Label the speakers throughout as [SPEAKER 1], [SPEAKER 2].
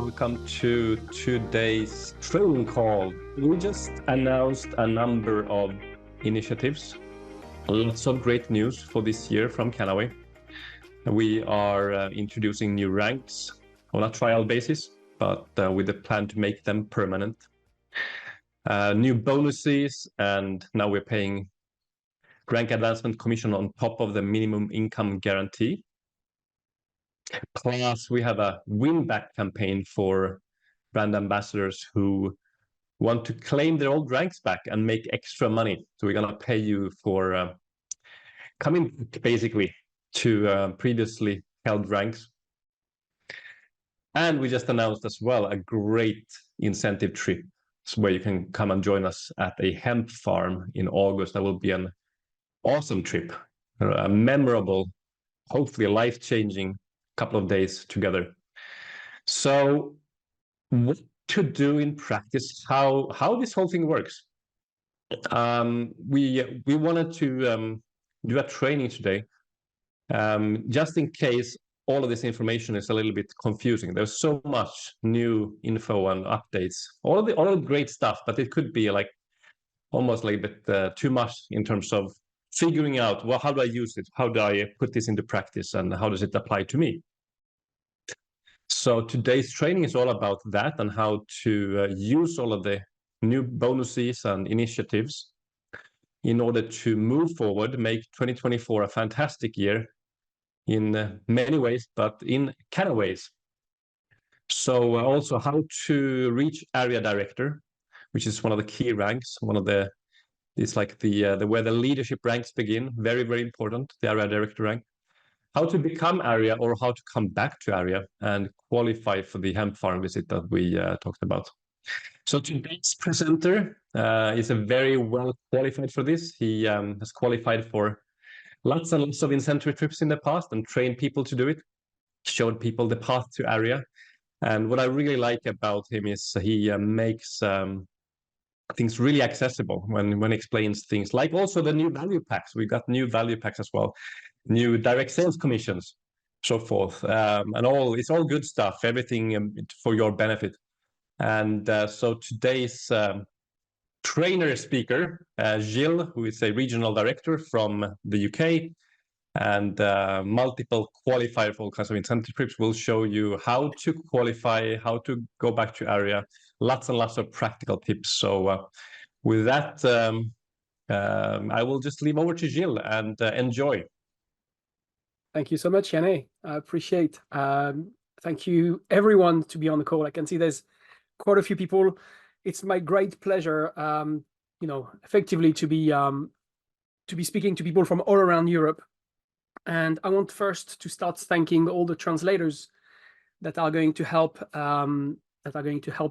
[SPEAKER 1] welcome to today's training call. We just announced a number of initiatives, lots of great news for this year from Kannaway. We are introducing new ranks on a trial basis, but with a plan to make them permanent. New bonuses, and now we're paying rank advancement commission on top of the minimum income guarantee. Plus, we have a win-back campaign for brand ambassadors who want to claim their old ranks back and make extra money. So we're going to pay you for coming basically to previously held ranks. And we just announced as well a great incentive trip where you can come and join us at a hemp farm in August. That will be an awesome trip, a memorable, hopefully life-changing couple of days together. So what to do in practice, how this whole thing works. We wanted to do a training today, just in case all of this information is a little bit confusing. There's so much new info and updates, all of the great stuff, but it could be like almost like a bit too much in terms of figuring out, well, how do I use it? How do I put this into practice, and how does it apply to me? So today's training is all about that and how to use all of the new bonuses and initiatives in order to move forward, make 2024 a fantastic year in many ways, but in Kannaways. So also how to reach area director, which is one of the key ranks, it's like the where the leadership ranks begin, very, very important, the area director rank. How to become area, or how to come back to area and qualify for the hemp farm visit that we talked about. So today's presenter is a very well qualified for this. He has qualified for lots and lots of incentive trips in the past and trained people to do it, showed people the path to area. And what I really like about him is he makes things really accessible when he explains things, like also the new value packs. We got new value packs as well, new direct sales commissions, so forth, and it's all good stuff, everything for your benefit. And so today's trainer speaker, Gilles, who is a regional director from the UK and multiple qualifier for all kinds of incentive trips, will show you how to qualify, how to go back to area, lots and lots of practical tips. So with that, I will just leave over to Gilles and enjoy.
[SPEAKER 2] Thank you so much, Janne. I appreciate. Thank you, everyone, to be on the call. I can see there's quite a few people. It's my great pleasure, effectively to be speaking to people from all around Europe. And I want first to start thanking all the translators that are going to help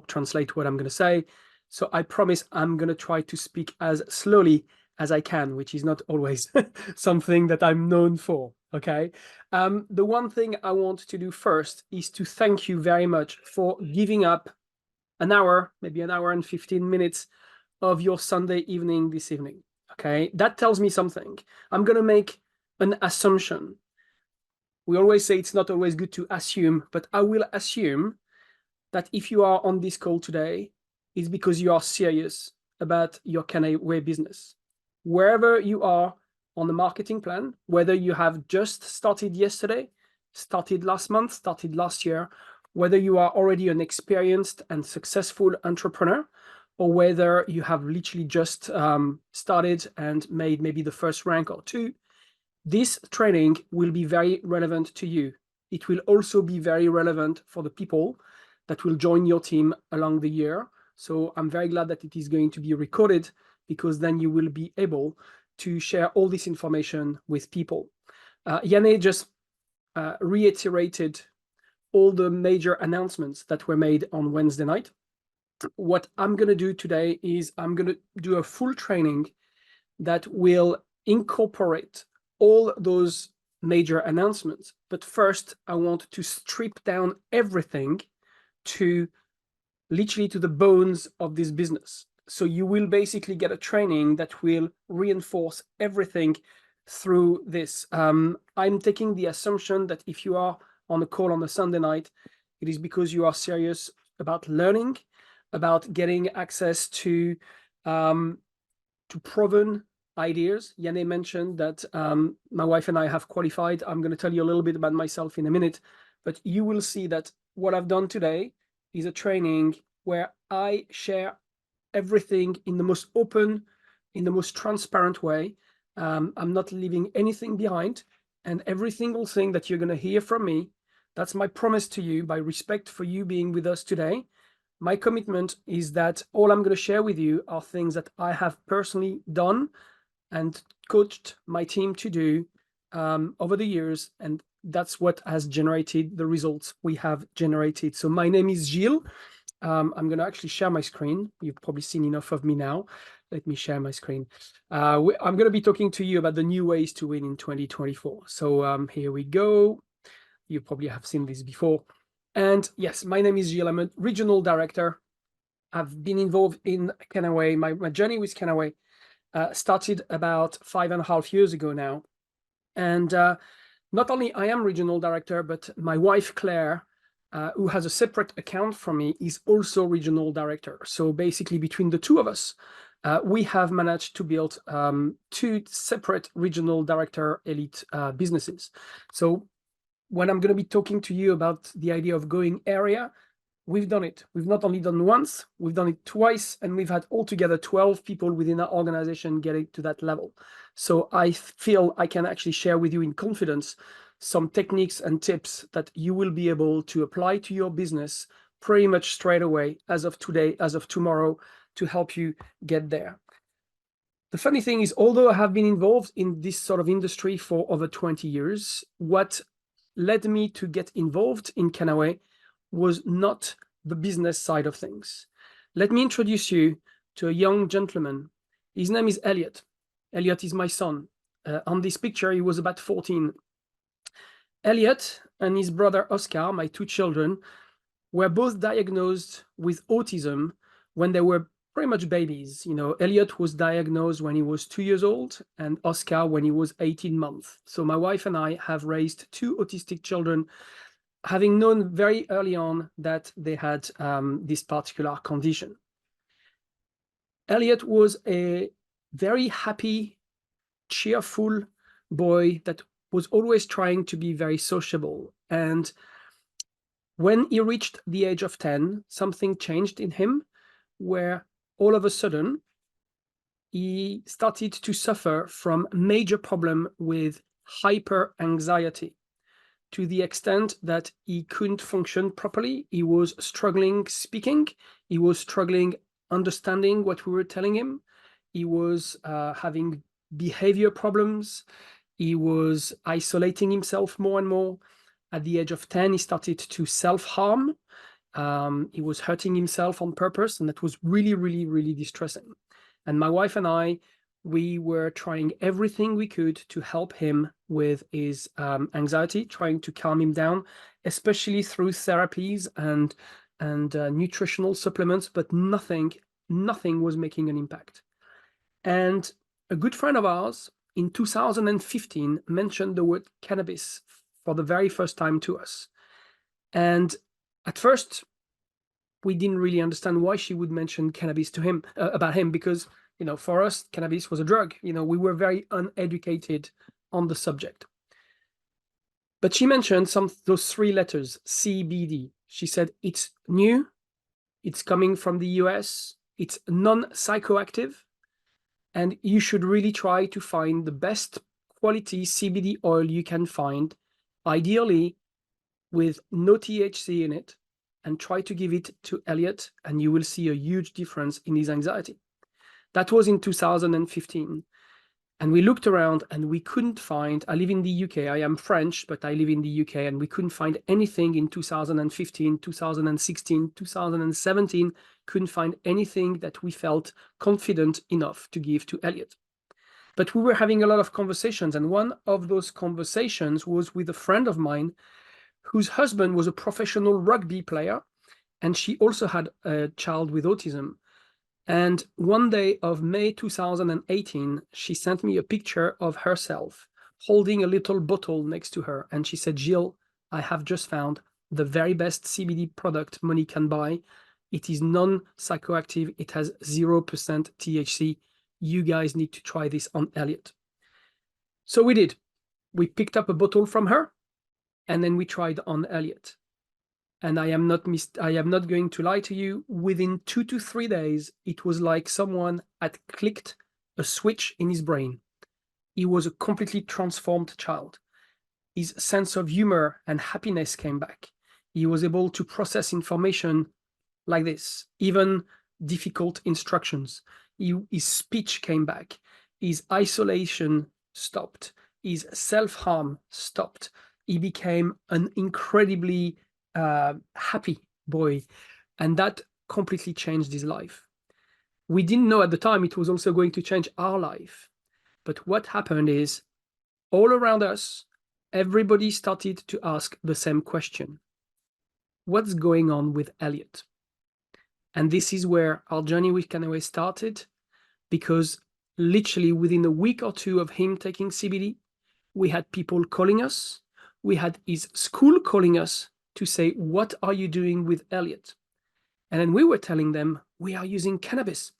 [SPEAKER 2] translate what I'm going to say. So I promise I'm going to try to speak as slowly as I can, which is not always something that I'm known for. Okay. The one thing I want to do first is to thank you very much for giving up an hour, maybe an hour and 15 minutes of your Sunday evening this evening. Okay. That tells me something. I'm going to make an assumption. We always say it's not always good to assume, but I will assume that if you are on this call today, it's because you are serious about your Kannaway business. Wherever you are on the marketing plan, whether you have just started yesterday, started last month, started last year, whether you are already an experienced and successful entrepreneur, or whether you have literally just started and made maybe the first rank or two, this training will be very relevant to you. It will also be very relevant for the people that will join your team along the year. So I'm very glad that it is going to be recorded, because then you will be able to share all this information with people. Janne just reiterated all the major announcements that were made on Wednesday night. What I'm going to do today is I'm going to do a full training that will incorporate all those major announcements. But first, I want to strip down everything to literally to the bones of this business. So you will basically get a training that will reinforce everything through this. I'm taking the assumption that if you are on a call on a Sunday night, it is because you are serious about learning, about getting access to proven ideas. Janne mentioned that my wife and I have qualified. I'm going to tell you a little bit about myself in a minute, but you will see that what I've done today is a training where I share everything in the most open, in the most transparent way. I'm not leaving anything behind, and every single thing that you're going to hear from me, that's my promise to you, by respect for you being with us today. My commitment is that all I'm going to share with you are things that I have personally done and coached my team to do over the years, and that's what has generated the results we have generated. So my name is Gilles. I'm going to actually share my screen. You've probably seen enough of me now. Let me share my screen. I'm going to be talking to you about the new ways to win in 2024. So here we go. You probably have seen this before. And yes, my name is Gilles. I'm a regional director. I've been involved in Kannaway. My journey with Kannaway started about 5.5 years ago now. And not only I am regional director, but my wife, Claire, who has a separate account from me, is also regional director. So basically between the two of us, we have managed to build 2 separate regional director elite businesses. So when I'm going to be talking to you about the idea of going area, we've done it. We've not only done once, we've done it twice, and we've had altogether 12 people within our organization getting to that level. So I feel I can actually share with you in confidence some techniques and tips that you will be able to apply to your business pretty much straight away, as of today, as of tomorrow, to help you get there. The funny thing is, although I have been involved in this sort of industry for over 20 years, what led me to get involved in Kannaway was not the business side of things. Let me introduce you to a young gentleman. His name is Elliot. Elliot is my son. On this picture, he was about 14. Elliot and his brother Oscar, my 2 children, were both diagnosed with autism when they were pretty much babies. You know, Elliot was diagnosed when he was 2 years old and Oscar when he was 18 months. So my wife and I have raised 2 autistic children, having known very early on that they had this particular condition. Elliot was a very happy, cheerful boy that was always trying to be very sociable. And when he reached the age of 10, something changed in him, where all of a sudden he started to suffer from a major problem with hyper anxiety, to the extent that he couldn't function properly. He was struggling speaking. He was struggling understanding what we were telling him. He was having behavior problems. He was isolating himself more and more. At the age of 10, he started to self-harm. He was hurting himself on purpose, and that was really, really, really distressing. And my wife and I, we were trying everything we could to help him with his anxiety, trying to calm him down, especially through therapies and nutritional supplements, but nothing was making an impact. And a good friend of ours in 2015 mentioned the word cannabis for the very first time to us. And at first, we didn't really understand why she would mention cannabis to him, about him, because, you know, for us, cannabis was a drug. You know, we were very uneducated on the subject. But she mentioned those 3 letters, CBD. She said, it's new, it's coming from the US, it's non-psychoactive, and you should really try to find the best quality CBD oil you can find, ideally with no THC in it, and try to give it to Elliot, and you will see a huge difference in his anxiety. That was in 2015. And we looked around and we couldn't find, I live in the UK, I am French, but I live in the UK, and we couldn't find anything in 2015, 2016, 2017, couldn't find anything that we felt confident enough to give to Elliot. But we were having a lot of conversations, and one of those conversations was with a friend of mine whose husband was a professional rugby player, and she also had a child with autism. And one day of May 2018, she sent me a picture of herself holding a little bottle next to her. And she said, Gilles, I have just found the very best CBD product money can buy. It is non-psychoactive. It has 0% THC. You guys need to try this on Elliot. So we did. We picked up a bottle from her, and then we tried on Elliot. And I am not going to lie to you. Within 2 to 3 days, it was like someone had clicked a switch in his brain. He was a completely transformed child. His sense of humor and happiness came back. He was able to process information like this, even difficult instructions. His speech came back. His isolation stopped. His self-harm stopped. He became an incredibly happy boy, and that completely changed his life. We didn't know at the time it was also going to change our life. But what happened is, all around us, everybody started to ask the same question. What's going on with Elliot? And this is where our journey with Kannaway started, because literally within a week or two of him taking CBD, we had people calling us. We had his school calling us to say, what are you doing with Elliot? And then we were telling them, we are using cannabis.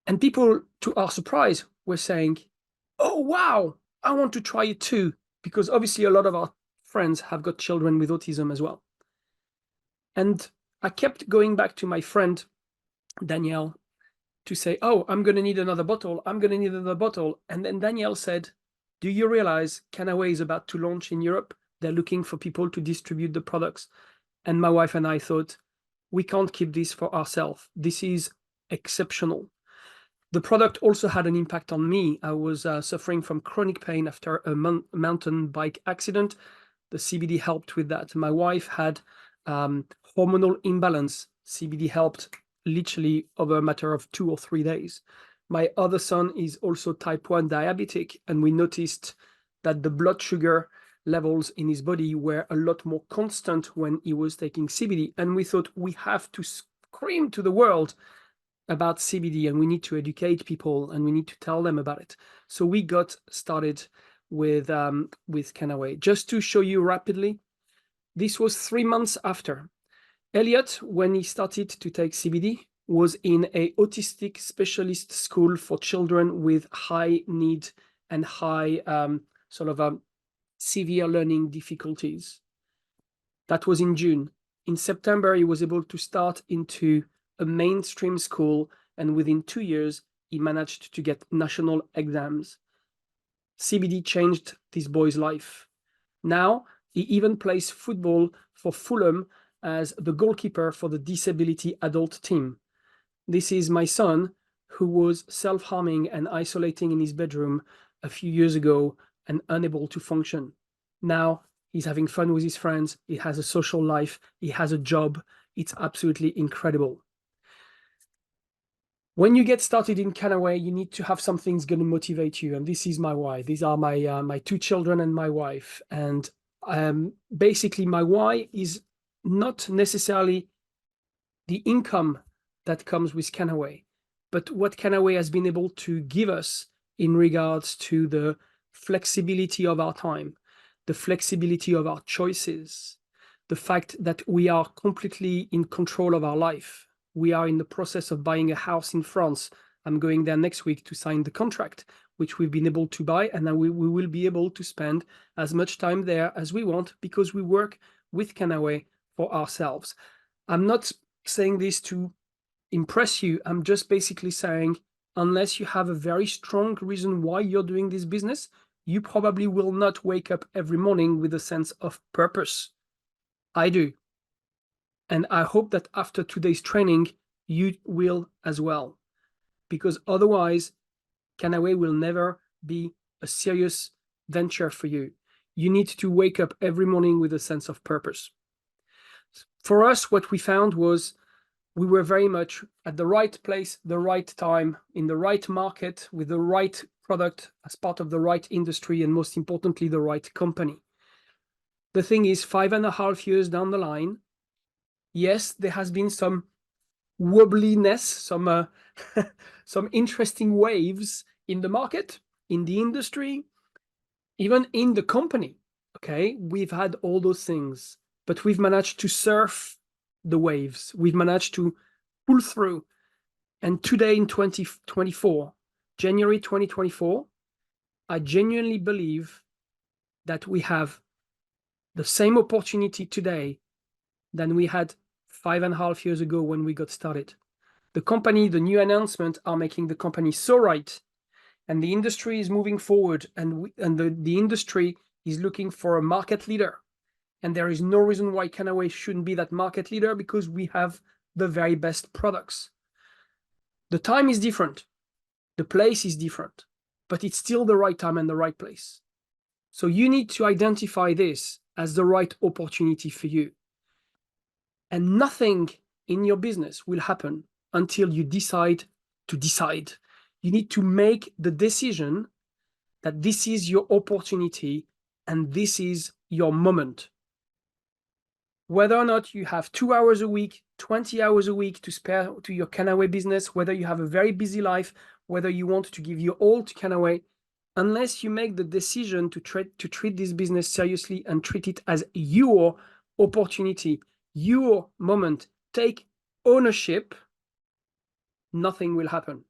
[SPEAKER 2] And people, to our surprise, were saying, oh, wow, I want to try it too. Because obviously a lot of our friends have got children with autism as well. And I kept going back to my friend, Danielle, to say, oh, I'm going to need another bottle. I'm going to need another bottle. And then Danielle said, do you realize Kannaway is about to launch in Europe? They're looking for people to distribute the products. And my wife and I thought, we can't keep this for ourselves. This is exceptional. The product also had an impact on me. I was suffering from chronic pain after a mountain bike accident. The CBD helped with that. My wife had hormonal imbalance. CBD helped literally over a matter of 2 or 3 days. My other son is also type 1 diabetic, and we noticed that the blood sugar levels in his body were a lot more constant when he was taking CBD. And we thought, we have to scream to the world about CBD, and we need to educate people, and we need to tell them about it. So we got started with Kannaway. Just to show you rapidly, this was 3 months after. Elliot, when he started to take CBD, was in an autistic specialist school for children with high need and high severe learning difficulties. That was in June. In September, he was able to start into a mainstream school, and within 2 years, he managed to get national exams. CBD changed this boy's life. Now, he even plays football for Fulham as the goalkeeper for the disability adult team. This is my son, who was self-harming and isolating in his bedroom a few years ago and unable to function. Now he's having fun with his friends. He has a social life. He has a job. It's absolutely incredible. When you get started in Kannaway, you need to have something that's going to motivate you. And this is my why. These are my 2 children and my wife. And basically my why is not necessarily the income that comes with Kannaway, but what Kannaway has been able to give us in regards to the flexibility of our time, the flexibility of our choices, the fact that we are completely in control of our life. We are in the process of buying a house in France. I'm going there next week to sign the contract, which we've been able to buy, and we will be able to spend as much time there as we want because we work with Kannaway for ourselves. I'm not saying this to impress you. I'm just basically saying, unless you have a very strong reason why you're doing this business, you probably will not wake up every morning with a sense of purpose. I do. And I hope that after today's training, you will as well. Because otherwise, Kannaway will never be a serious venture for you. You need to wake up every morning with a sense of purpose. For us, what we found was we were very much at the right place, the right time, in the right market, with the right product as part of the right industry, and most importantly, the right company. The thing is, 5.5 years down the line, yes, there has been some wobbliness, some interesting waves in the market, in the industry, even in the company. Okay, we've had all those things, but we've managed to surf the waves. We've managed to pull through. And today in 2024, January 2024, I genuinely believe that we have the same opportunity today than we had 5.5 years ago when we got started. The company, the new announcements are making the company so right, and the industry is moving forward, and the industry is looking for a market leader. And there is no reason why Kannaway shouldn't be that market leader, because we have the very best products. The time is different. The place is different, but it's still the right time and the right place. So you need to identify this as the right opportunity for you. And nothing in your business will happen until you decide to decide. You need to make the decision that this is your opportunity and this is your moment. Whether or not you have 2 hours a week, 20 hours a week to spare to your Kannaway business, whether you have a very busy life, whether you want to give your all to Kannaway, unless you make the decision to treat this business seriously and treat it as your opportunity, your moment, take ownership, nothing will happen.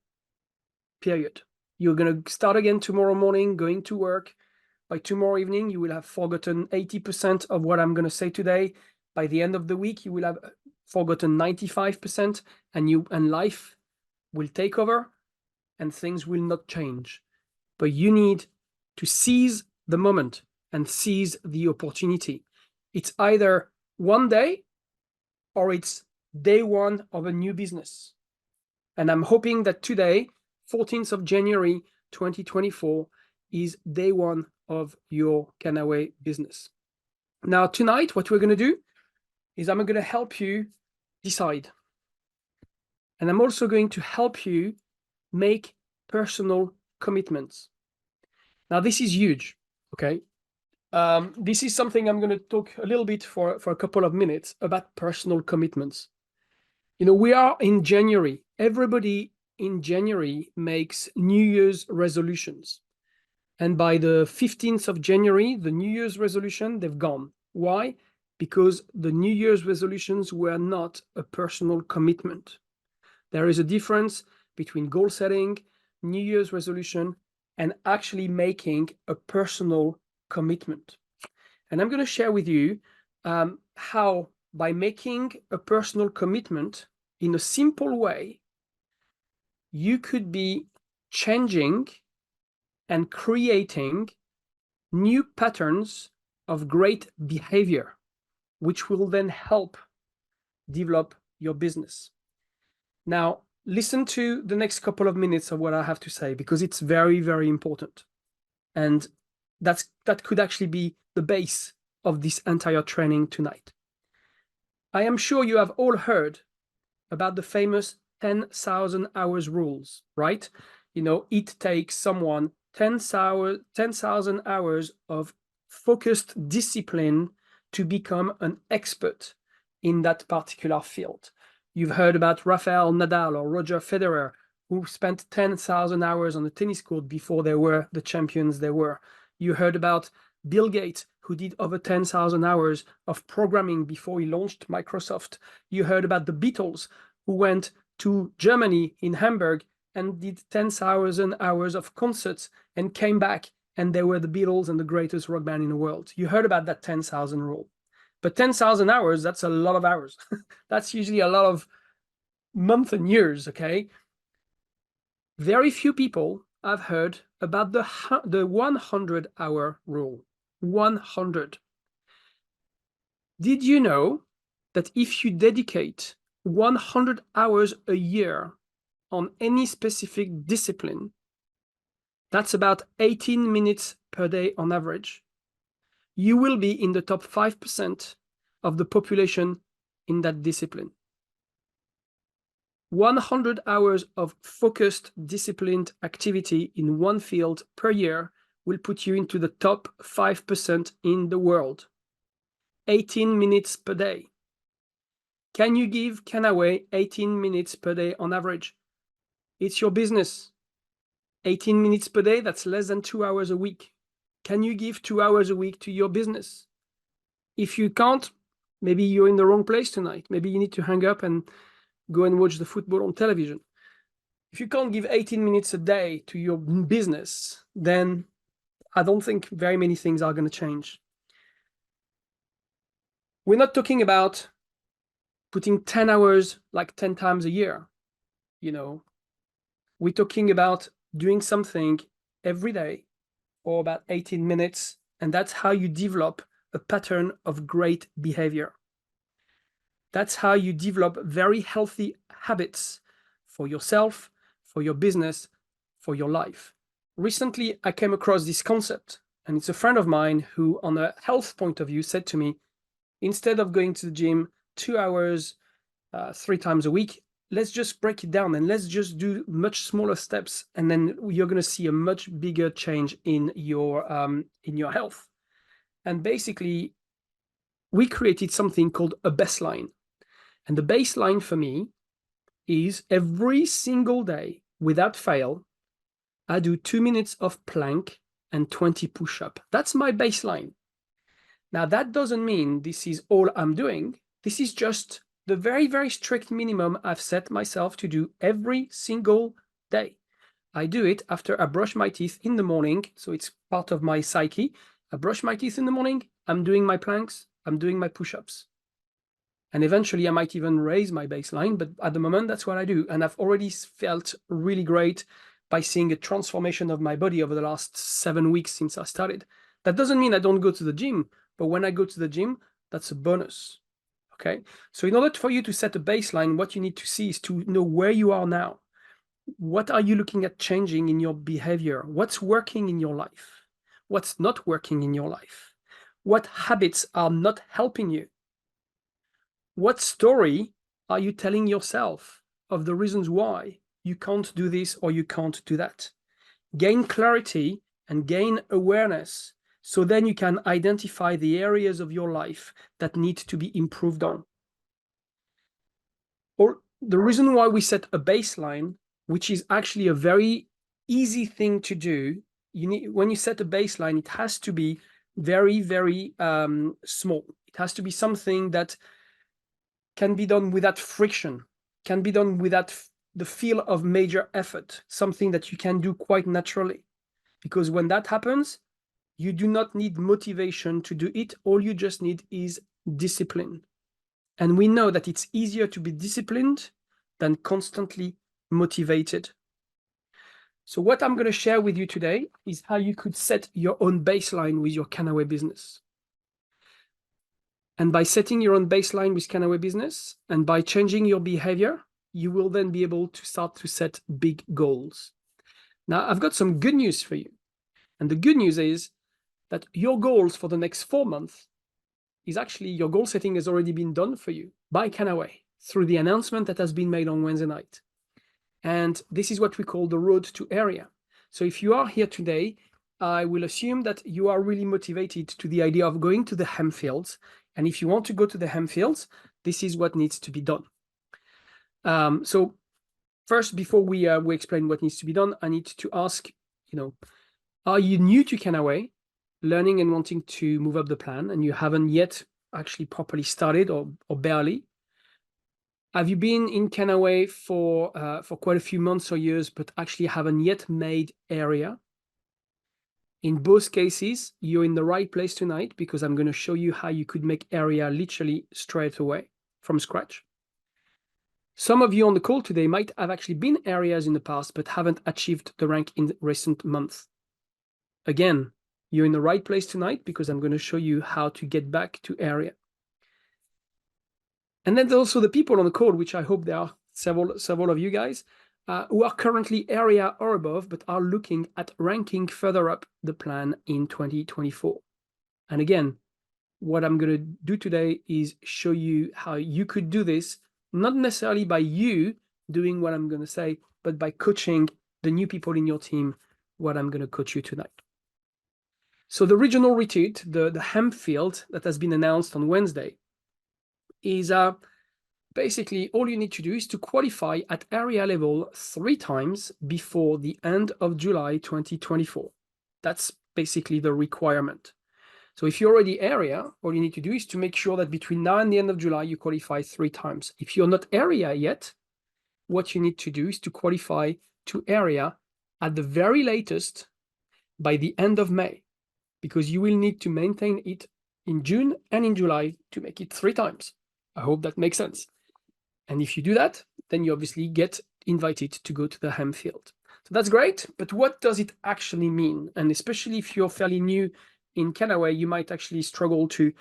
[SPEAKER 2] Period. You're going to start again tomorrow morning, going to work. By tomorrow evening, you will have forgotten 80% of what I'm going to say today. By the end of the week, you will have forgotten 95%, and life will take over and things will not change. But you need to seize the moment and seize the opportunity. It's either one day or it's day one of a new business. And I'm hoping that today, 14th of January, 2024, is day one of your Kannaway business. Now, tonight, what we're going to do is I'm going to help you decide. And I'm also going to help you make personal commitments. Now, this is huge, okay? This is something I'm going to talk a little bit for a couple of minutes about personal commitments. You know, we are in January. Everybody in January makes New Year's resolutions. And by the 15th of January, the New Year's resolution, they've gone. Why? Because the New Year's resolutions were not a personal commitment. There is a difference between goal setting, New Year's resolution, and actually making a personal commitment. And I'm going to share with you how, by making a personal commitment in a simple way, you could be changing and creating new patterns of great behavior, which will then help develop your business. Now, listen to the next couple of minutes of what I have to say, because it's very, very important. And that could actually be the base of this entire training tonight. I am sure you have all heard about the famous 10,000 hours rules, right? You know, it takes someone 10,000 hours of focused discipline to become an expert in that particular field. You've heard about Rafael Nadal or Roger Federer, who spent 10,000 hours on the tennis court before they were the champions they were. You heard about Bill Gates, who did over 10,000 hours of programming before he launched Microsoft. You heard about the Beatles, who went to Germany in Hamburg and did 10,000 hours of concerts and came back, and they were the Beatles and the greatest rock band in the world. You heard about that 10,000 rule. But 10,000 hours, that's a lot of hours. That's usually a lot of months and years, okay? Very few people have heard about the 100-hour rule. 100. Did you know that if you dedicate 100 hours a year on any specific discipline, that's about 18 minutes per day on average, you will be in the top 5% of the population in that discipline. 100 hours of focused, disciplined activity in one field per year will put you into the top 5% in the world. 18 minutes per day. Can you give Kannaway 18 minutes per day on average? It's your business. 18 minutes per day, that's less than 2 hours a week. Can you give 2 hours a week to your business? If you can't, Maybe you're in the wrong place tonight. Maybe you need to hang up and go and watch the football on television. If you can't give 18 minutes a day to your business, then I don't think very many things are going to change. We're not talking about putting 10 hours like 10 times a year. We're talking about doing something every day for about 18 minutes, and that's how you develop a pattern of great behavior. That's how you develop very healthy habits for yourself, for your business, for your life. Recently, I came across this concept, and it's a friend of mine who, on a health point of view, said to me, instead of going to the gym 2 hours, 3 times a week, let's just break it down and let's just do much smaller steps, and then you're going to see a much bigger change in your health. And basically, we created something called a baseline. And the baseline for me is every single day, without fail, I do 2 minutes of plank and 20 push-ups. That's my baseline. Now, that doesn't mean this is all I'm doing. This is just the very, very strict minimum I've set myself to do every single day. I do it after I brush my teeth in the morning, so it's part of my psyche. I brush my teeth in the morning, I'm doing my planks, I'm doing my push-ups. And eventually I might even raise my baseline, but at the moment, that's what I do. And I've already felt really great by seeing a transformation of my body over the last 7 weeks since I started. That doesn't mean I don't go to the gym, but when I go to the gym, that's a bonus. Okay, so in order for you to set a baseline, what you need to see is to know where you are now. What are you looking at changing in your behavior? What's working in your life? What's not working in your life? What habits are not helping you? What story are you telling yourself of the reasons why you can't do this or you can't do that? Gain clarity and gain awareness, so then you can identify the areas of your life that need to be improved on. Or the reason why we set a baseline, which is actually a very easy thing to do, when you set a baseline, it has to be very, very small. It has to be something that can be done without friction, can be done without the feel of major effort, something that you can do quite naturally. Because when that happens, you do not need motivation to do it. All you just need is discipline. And we know that it's easier to be disciplined than constantly motivated. So what I'm going to share with you today is how you could set your own baseline with your Kannaway business. And by setting your own baseline with Kannaway business and by changing your behavior, you will then be able to start to set big goals. Now, I've got some good news for you. And the good news is that your goals for the next 4 months is actually, your goal setting has already been done for you by Kannaway through the announcement that has been made on Wednesday night. And this is what we call the road to area. So if you are here today, I will assume that you are really motivated to the idea of going to the Hemfields. And if you want to go to the Hemfields, this is what needs to be done. So first, before we explain what needs to be done, I need to ask, are you new to Kannaway, learning and wanting to move up the plan, and you haven't yet actually properly started or barely? Have you been in Kannaway for quite a few months or years, but actually haven't yet made area? In both cases, you're in the right place tonight, because I'm going to show you how you could make area literally straight away from scratch. Some of you on the call today might have actually been areas in the past, but haven't achieved the rank in recent months. Again, you're in the right place tonight, because I'm going to show you how to get back to area. And then there's also the people on the call, which I hope there are several of you guys, who are currently area or above, but are looking at ranking further up the plan in 2024. And again, what I'm going to do today is show you how you could do this, not necessarily by you doing what I'm going to say, but by coaching the new people in your team, what I'm going to coach you tonight. So the regional retreat, the Hemfield that has been announced on Wednesday, is basically all you need to do is to qualify at area level 3 times before the end of July 2024. That's basically the requirement. So if you're already area, all you need to do is to make sure that between now and the end of July, you qualify 3 times. If you're not area yet, what you need to do is to qualify to area at the very latest by the end of May, because you will need to maintain it in June and in July to make it 3 times. I hope that makes sense. And if you do that, then you obviously get invited to go to the Hem field. So that's great, but what does it actually mean? And especially if you're fairly new in Kannaway, you might actually struggle to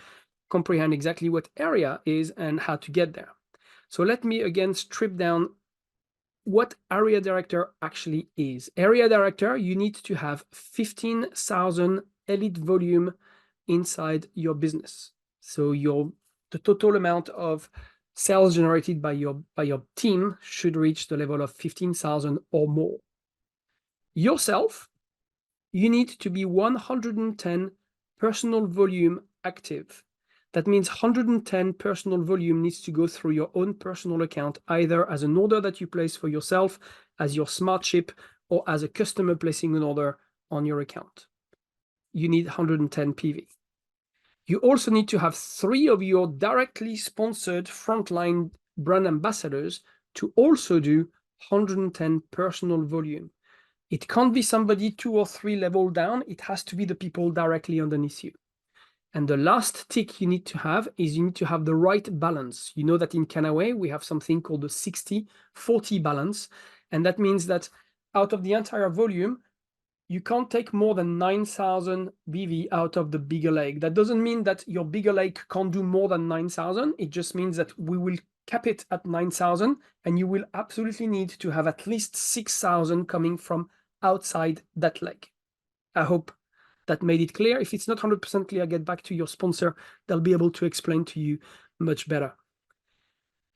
[SPEAKER 2] comprehend exactly what area is and how to get there. So let me again strip down what area director actually is. Area director, you need to have 15,000 elite volume inside your business. So the total amount of sales generated by your team should reach the level of 15,000 or more. Yourself, you need to be 110 personal volume active. That means 110 personal volume needs to go through your own personal account, either as an order that you place for yourself, as your smart ship, or as a customer placing an order on your account. You need 110 PV. You also need to have 3 of your directly sponsored frontline brand ambassadors to also do 110 personal volume. It can't be somebody 2 or 3 level down. It has to be the people directly underneath you. And the last tick you need to have is you need to have the right balance. You know that in Kannaway, we have something called the 60-40 balance. And that means that out of the entire volume, you can't take more than 9,000 BV out of the bigger lake. That doesn't mean that your bigger lake can't do more than 9,000. It just means that we will cap it at 9,000, and you will absolutely need to have at least 6,000 coming from outside that lake. I hope that made it clear. If it's not 100% clear, get back to your sponsor. They'll be able to explain to you much better.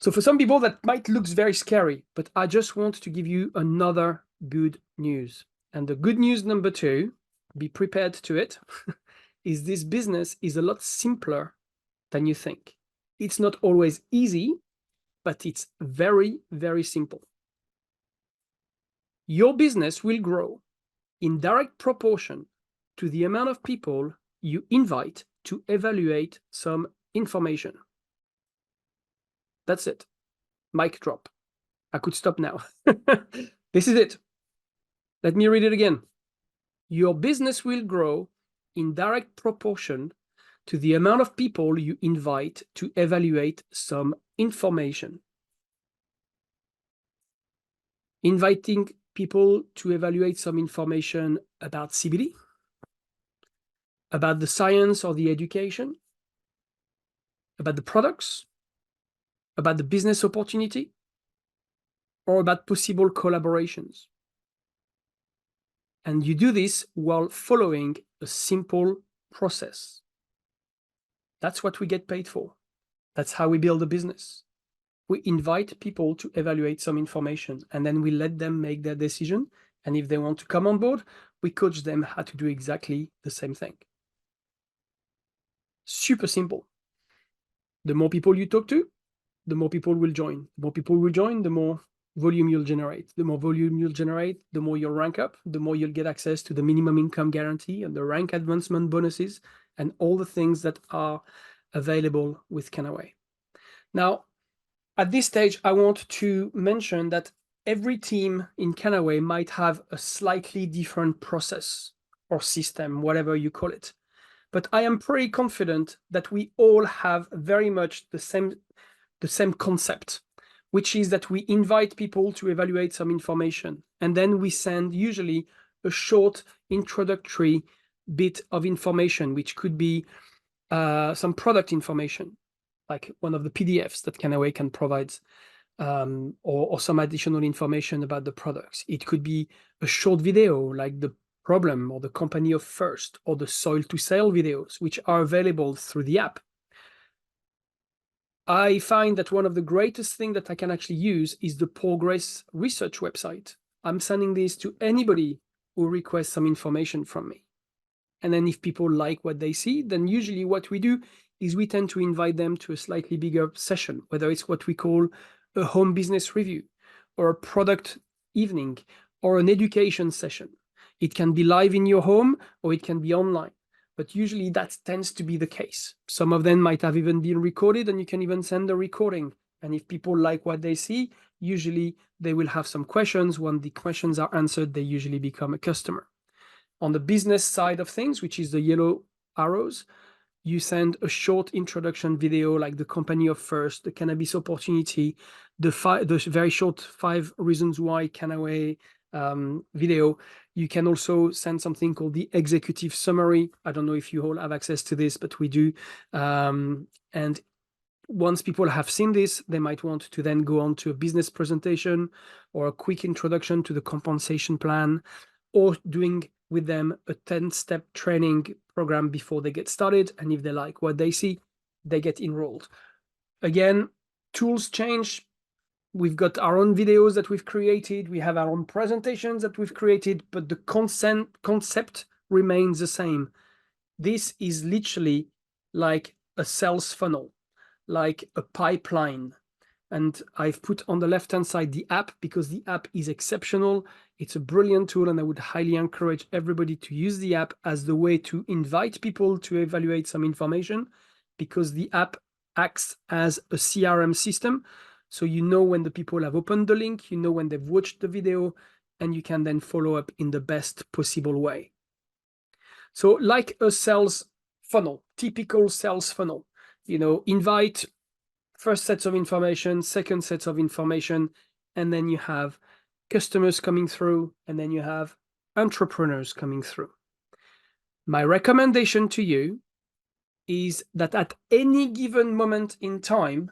[SPEAKER 2] So for some people, that might look very scary, but I just want to give you another good news. And the good news number 2, be prepared to it, is this business is a lot simpler than you think. It's not always easy, but it's very, very simple. Your business will grow in direct proportion to the amount of people you invite to evaluate some information. That's it. Mic drop. I could stop now. This is it. Let me read it again. Your business will grow in direct proportion to the amount of people you invite to evaluate some information. Inviting people to evaluate some information about CBD, about the science or the education, about the products, about the business opportunity, or about possible collaborations. And you do this while following a simple process. That's what we get paid for. That's how we build a business. We invite people to evaluate some information, and then we let them make their decision. And if they want to come on board, we coach them how to do exactly the same thing. Super simple. The more people you talk to, the more people will join. The more people will join, the more volume you'll generate. The more volume you'll generate, the more you'll rank up, the more you'll get access to the minimum income guarantee and the rank advancement bonuses and all the things that are available with Kannaway. Now, at this stage, I want to mention that every team in Kannaway might have a slightly different process or system, whatever you call it. But I am pretty confident that we all have very much the same concept, which is that we invite people to evaluate some information. And then we send usually a short introductory bit of information, which could be some product information, like one of the PDFs that Kannaway can provide, or some additional information about the products. It could be a short video, like the problem or the company of first, or the soil to sale videos, which are available through the app. I find that one of the greatest things that I can actually use is the Progress research website. I'm sending this to anybody who requests some information from me. And then if people like what they see, then usually what we do is we tend to invite them to a slightly bigger session, whether it's what we call a home business review or a product evening or an education session. It can be live in your home or it can be online. but usually that tends to be the case. Some of them might have even been recorded, and you can even send a recording. And if people like what they see, usually they will have some questions. When the questions are answered, they usually become a customer. On the business side of things, which is the yellow arrows, you send a short introduction video like the company of first, the cannabis opportunity, the very short 5 reasons why Kannaway video. You can also send something called the executive summary. I don't know if you all have access to this, but we do. And once people have seen this, they might want to then go on to a business presentation or a quick introduction to the compensation plan, or doing with them a 10-step training program before they get started. And if they like what they see, they get enrolled. Again, tools change. We've got our own videos that we've created. We have our own presentations that we've created, but the concept remains the same. This is literally like a sales funnel, like a pipeline. And I've put on the left-hand side the app, because the app is exceptional. It's a brilliant tool, and I would highly encourage everybody to use the app as the way to invite people to evaluate some information, because the app acts as a CRM system. So you know when the people have opened the link, you know when they've watched the video, and you can then follow up in the best possible way. So like a sales funnel, typical sales funnel, you know, invite, first sets of information, second sets of information, and then you have customers coming through, and then you have entrepreneurs coming through. My recommendation to you is that at any given moment in time,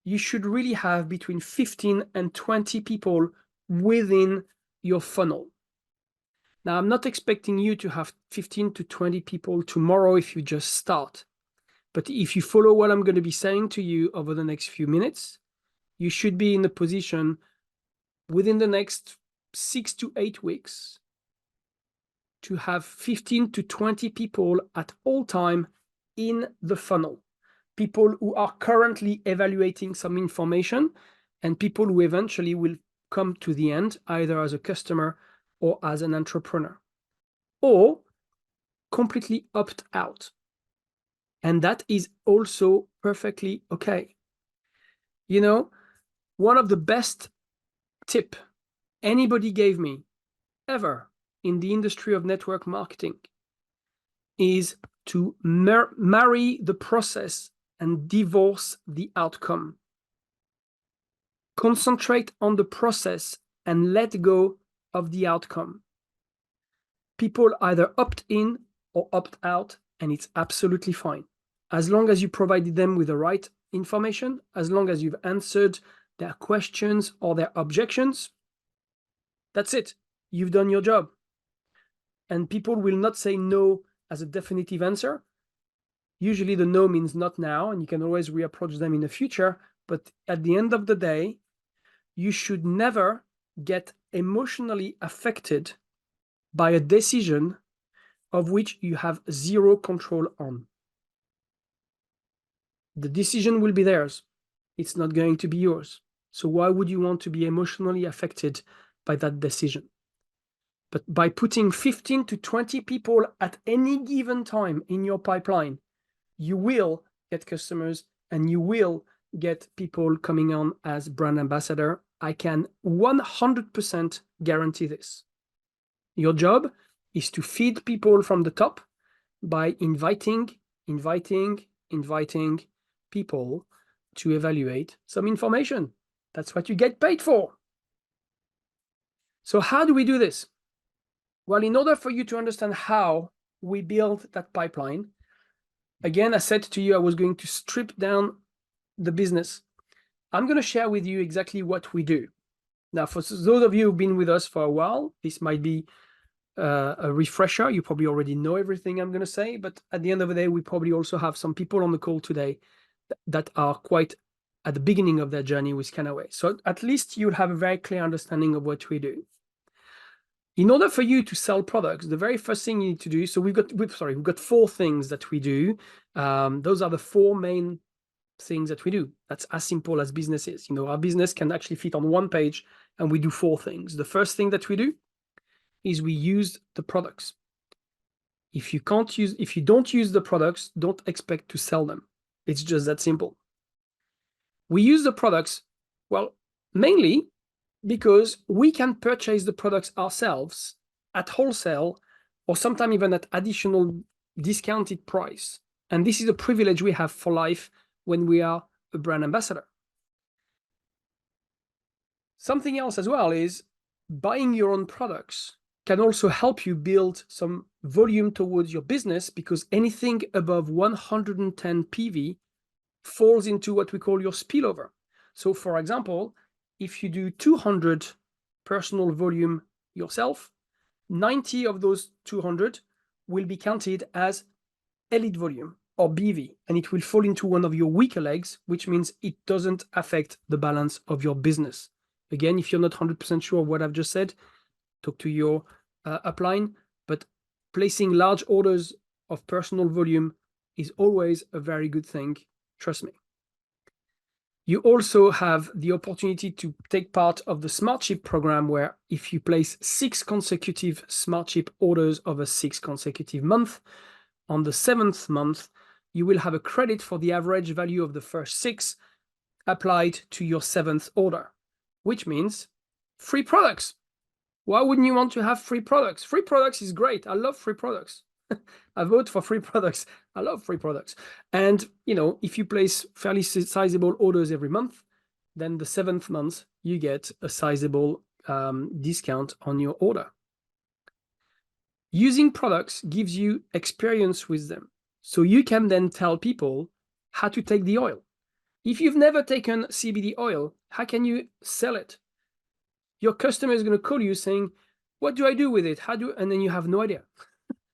[SPEAKER 2] you should really have between 15 and 20 people within your funnel. Now, I'm not expecting you to have 15 to 20 people tomorrow if you just start. But if you follow what I'm going to be saying to you over the next few minutes, you should be in a position within the next 6 to 8 weeks to have 15 to 20 people at all time in the funnel. People who are currently evaluating some information, and people who eventually will come to the end, either as a customer or as an entrepreneur, or completely opt out. And that is also perfectly okay. You know, one of the best tip anybody gave me ever in the industry of network marketing is to marry the process and divorce the outcome. Concentrate on the process and let go of the outcome. People either opt in or opt out, and it's absolutely fine. As long as you provided them with the right information, as long as you've answered their questions or their objections, that's it. You've done your job. And people will not say no as a definitive answer. Usually the no means not now, and you can always reapproach them in the future. But at the end of the day, you should never get emotionally affected by a decision of which you have zero control on. The decision will be theirs. It's not going to be yours. So why would you want to be emotionally affected by that decision? But by putting 15 to 20 people at any given time in your pipeline, you will get customers and you will get people coming on as brand ambassador. I can 100% guarantee this. Your job is to feed people from the top by inviting people to evaluate some information. That's what you get paid for. So how do we do this? Well, in order for you to understand how we build that pipeline, again, I said to you I was going to strip down the business. I'm going to share with you exactly what we do. Now, for those of you who've been with us for a while, this might be a refresher. You probably already know everything I'm going to say, but at the end of the day, we probably also have some people on the call today that are quite at the beginning of their journey with Kannaway. So at least you'll have a very clear understanding of what we do. In order for you to sell products, the very first thing you need to do, so we've got 4 things that we do. Those are the 4 main things that we do. That's as simple as business is. You know, our business can actually fit on 1 page, and we do 4 things. The first thing that we do is we use the products. If you don't use the products, don't expect to sell them. It's just that simple. We use the products, well, mainly because we can purchase the products ourselves at wholesale or sometimes even at additional discounted price. And this is a privilege we have for life when we are a brand ambassador. Something else as well is buying your own products can also help you build some volume towards your business, because anything above 110 PV falls into what we call your spillover. So for example, if you do 200 personal volume yourself, 90 of those 200 will be counted as elite volume or BV, and it will fall into one of your weaker legs, which means it doesn't affect the balance of your business. Again, if you're not 100% sure of what I've just said, talk to your upline, but placing large orders of personal volume is always a very good thing. Trust me. You also have the opportunity to take part of the Smart Ship program, where if you place 6 consecutive Smart Ship orders over 6 consecutive months, on the 7th month, you will have a credit for the average value of the first 6 applied to your 7th order, which means free products. Why wouldn't you want to have free products? Free products is great. I love free products. I vote for free products. I love free products. And, you know, if you place fairly sizable orders every month, then the 7th month, you get a sizable discount on your order. Using products gives you experience with them. So you can then tell people how to take the oil. If you've never taken CBD oil, how can you sell it? Your customer is going to call you saying, what do I do with it? And then you have no idea.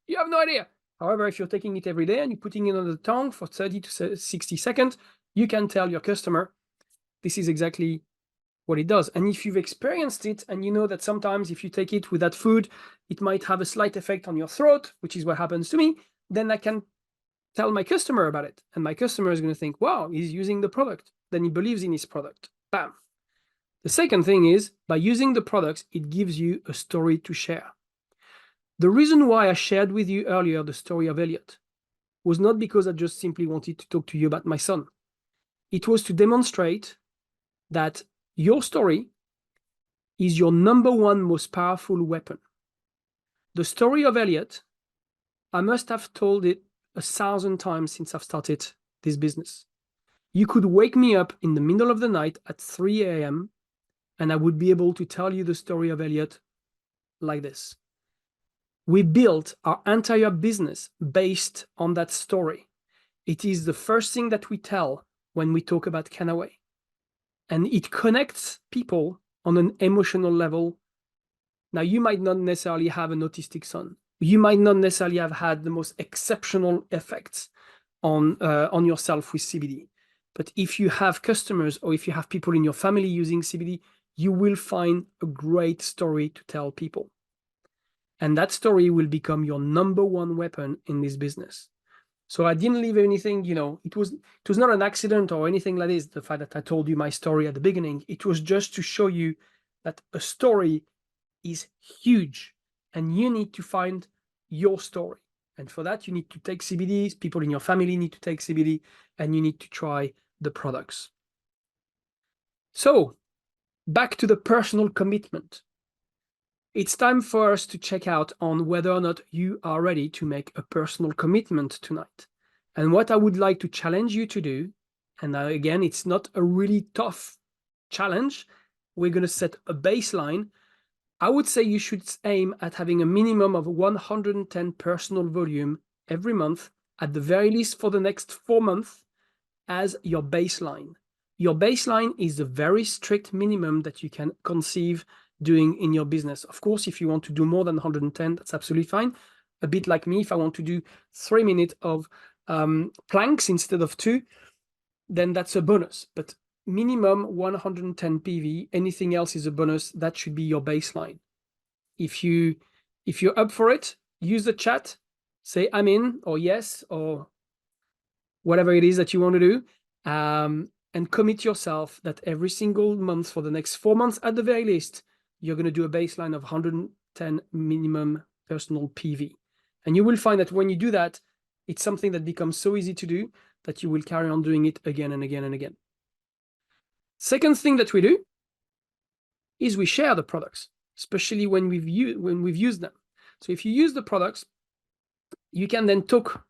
[SPEAKER 2] You have no idea. However, if you're taking it every day and you're putting it on the tongue for 30 to 60 seconds, you can tell your customer, this is exactly what it does. And if you've experienced it and you know that sometimes if you take it with that food, it might have a slight effect on your throat, which is what happens to me, then I can tell my customer about it. And my customer is going to think, wow, he's using the product. Then he believes in his product. Bam. The second thing is, by using the products, it gives you a story to share. The reason why I shared with you earlier the story of Elliot was not because I just simply wanted to talk to you about my son. It was to demonstrate that your story is your #1 most powerful weapon. The story of Elliot, I must have told it 1,000 times since I've started this business. You could wake me up in the middle of the night at 3 a.m. and I would be able to tell you the story of Elliot like this. We built our entire business based on that story. It is the first thing that we tell when we talk about Kannaway. And it connects people on an emotional level. Now, you might not necessarily have an autistic son. You might not necessarily have had the most exceptional effects on yourself with CBD. But if you have customers or if you have people in your family using CBD, you will find a great story to tell people. And that story will become your #1 weapon in this business. So I didn't leave anything, you know, it was not an accident or anything like this, the fact that I told you my story at the beginning. It was just to show you that a story is huge and you need to find your story. And for that, you need to take CBD, people in your family need to take CBD, and you need to try the products. So back to the personal commitment. It's time for us to check out on whether or not you are ready to make a personal commitment tonight. And what I would like to challenge you to do, and again, it's not a really tough challenge. We're going to set a baseline. I would say you should aim at having a minimum of 110 personal volume every month, at the very least for the next 4 months, as your baseline. Your baseline is the very strict minimum that you can conceive doing in your business. Of course, if you want to do more than 110, that's absolutely fine. A bit like me, if I want to do 3 minutes of planks instead of 2, then that's a bonus. But minimum 110 PV, anything else is a bonus. That should be your baseline. If you're up for it, use the chat, say I'm in, or yes, or whatever it is that you want to do, and commit yourself that every single month for the next 4 months at the very least, you're going to do a baseline of 110 minimum personal PV. And you will find that when you do that, it's something that becomes so easy to do that you will carry on doing it again and again and again. Second thing that we do is we share the products, especially when we've used them. So if you use the products, you can then talk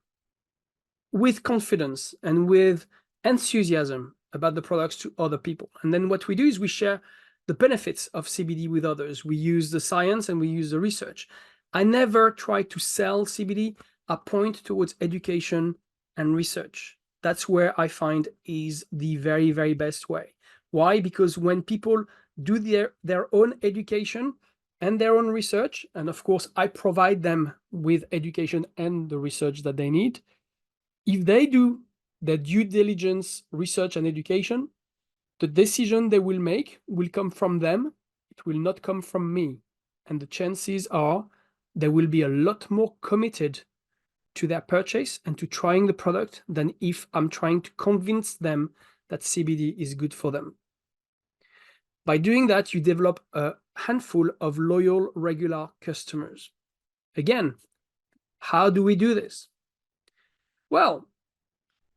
[SPEAKER 2] with confidence and with enthusiasm about the products to other people. And then what we do is we share the benefits of CBD with others. We use the science and we use the research. I never try to sell CBD. I point towards education and research. That's where I find is the very, very best way. Why? Because when people do their own education and their own research, and of course, I provide them with education and the research that they need. If they do their due diligence, research, and education, the decision they will make will come from them. It will not come from me. And the chances are they will be a lot more committed to their purchase and to trying the product than if I'm trying to convince them that CBD is good for them. By doing that, you develop a handful of loyal, regular customers. Again, how do we do this? Well,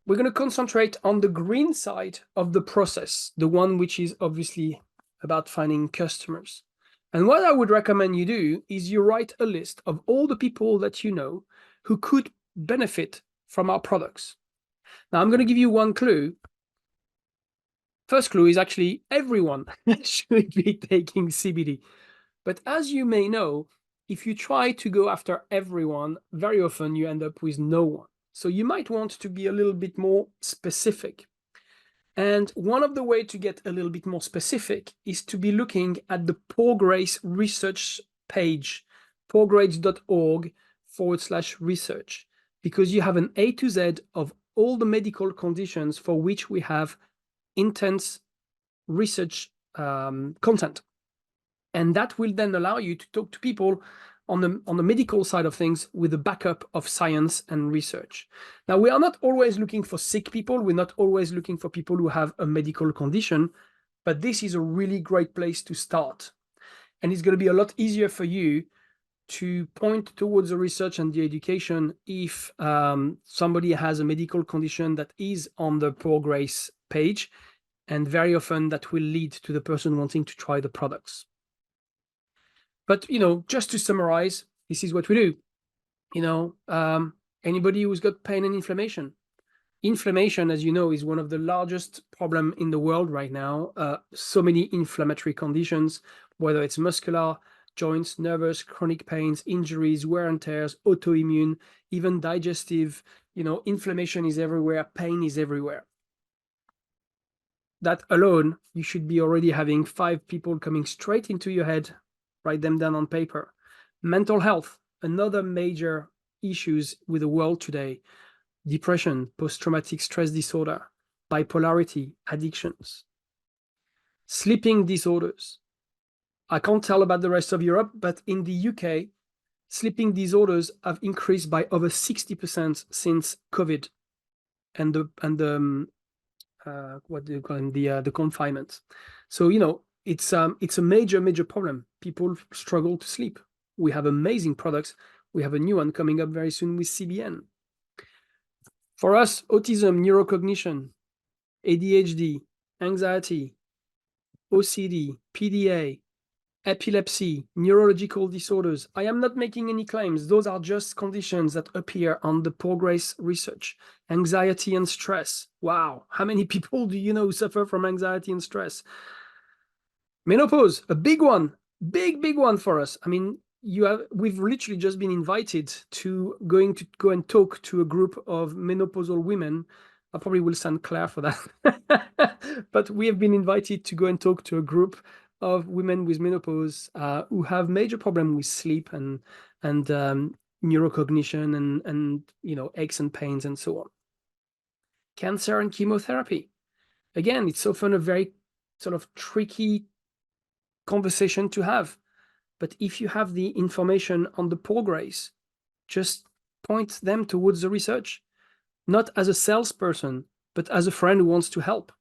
[SPEAKER 2] we're going to concentrate on the green side of the process, the one which is obviously about finding customers. And what I would recommend you do is you write a list of all the people that you know who could benefit from our products. Now, I'm going to give you one clue. First clue is actually everyone should be taking CBD. But as you may know, if you try to go after everyone, very often you end up with no one. So you might want to be a little bit more specific. And one of the ways to get a little bit more specific is to be looking at the Poorgrace research page, poorgrace.org/research, because you have an A to Z of all the medical conditions for which we have intense research content. And that will then allow you to talk to people on the medical side of things with a backup of science and research. Now, we are not always looking for sick people. We're not always looking for people who have a medical condition, but this is a really great place to start. And it's going to be a lot easier for you to point towards the research and the education if somebody has a medical condition that is on the Poorgrace page, and very often that will lead to the person wanting to try the products. But, just to summarize, this is what we do. Anybody who's got pain and inflammation. Inflammation, as you know, is one of the largest problems in the world right now. So many inflammatory conditions, whether it's muscular, joints, nervous, chronic pains, injuries, wear and tears, autoimmune, even digestive. Inflammation is everywhere, pain is everywhere. That alone, you should be already having 5 people coming straight into your head. Write them down on paper. Mental health, another major issues with the world today. Depression, post-traumatic stress disorder, bipolarity, addictions. Sleeping disorders. I can't tell about the rest of Europe, but in the UK, sleeping disorders have increased by over 60% since COVID and the what do you call them, the confinement. So it's a major problem. People struggle to sleep. We have amazing products. We have a new one coming up very soon with CBN. For us, autism, neurocognition, ADHD, anxiety, OCD, PDA, epilepsy, neurological disorders. I am not making any claims. Those are just conditions that appear on the Poorgrace research. Anxiety and stress. Wow. How many people do you know who suffer from anxiety and stress? Menopause, a big one, big one for us. I mean, we've literally just been invited to go and talk to a group of menopausal women. I probably will stand Claire for that. But we have been invited to go and talk to a group of women with menopause who have major problem with sleep and neurocognition and aches and pains and so on. Cancer and chemotherapy. Again, it's often a very sort of tricky conversation to have. But if you have the information on the Poorgrace, just point them towards the research, not as a salesperson, but as a friend who wants to help.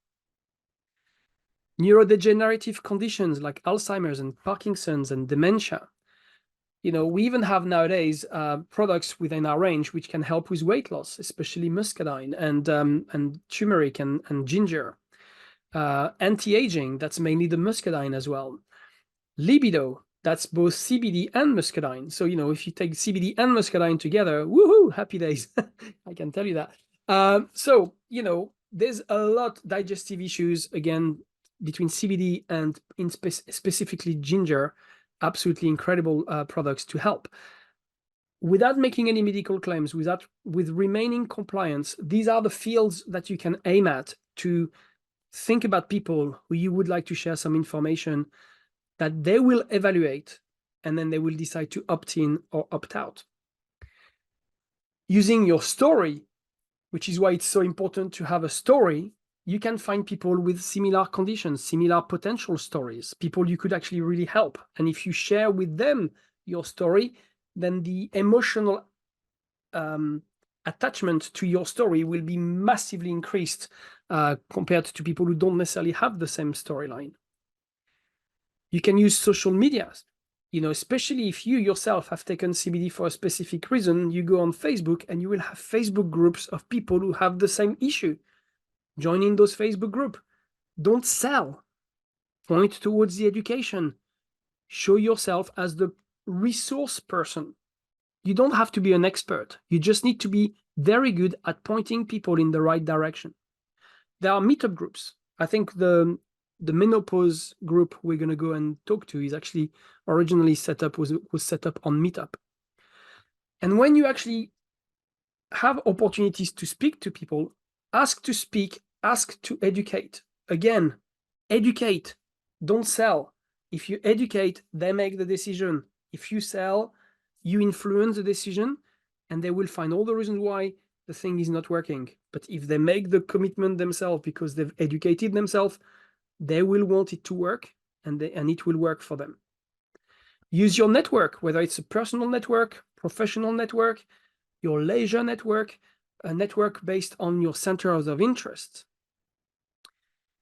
[SPEAKER 2] Neurodegenerative conditions like Alzheimer's and Parkinson's and dementia. You know, we even have nowadays products within our range which can help with weight loss, especially muscadine and turmeric and ginger. Anti-aging, that's mainly the muscadine as well. Libido, that's both CBD and muscadine. So, you know, if you take CBD and muscadine together, woohoo, happy days. I can tell you that. So, you know, there's a lot digestive issues, again, between CBD and specifically ginger, absolutely incredible products to help. Without making any medical claims, with remaining compliance, these are the fields that you can aim at to think about people who you would like to share some information that they will evaluate, and then they will decide to opt in or opt out. Using your story, which is why it's so important to have a story, you can find people with similar conditions, similar potential stories, people you could actually really help. And if you share with them your story, then the emotional attachment to your story will be massively increased compared to people who don't necessarily have the same storyline. You can use social media, you know, especially if you yourself have taken CBD for a specific reason. You go on Facebook and you will have Facebook groups of people who have the same issue. Join in those Facebook groups. Don't sell. Point towards the education. Show yourself as the resource person. You don't have to be an expert. You just need to be very good at pointing people in the right direction. There are meetup groups. I think the menopause group we're going to go and talk to is actually originally was set up on Meetup. And when you actually have opportunities to speak to people, ask to speak, ask to educate. Again, educate, don't sell. If you educate, they make the decision. If you sell, you influence the decision, and they will find all the reasons why the thing is not working. But if they make the commitment themselves because they've educated themselves, they will want it to work, and it will work for them. Use your network, whether it's a personal network, professional network, your leisure network, a network based on your centers of interest.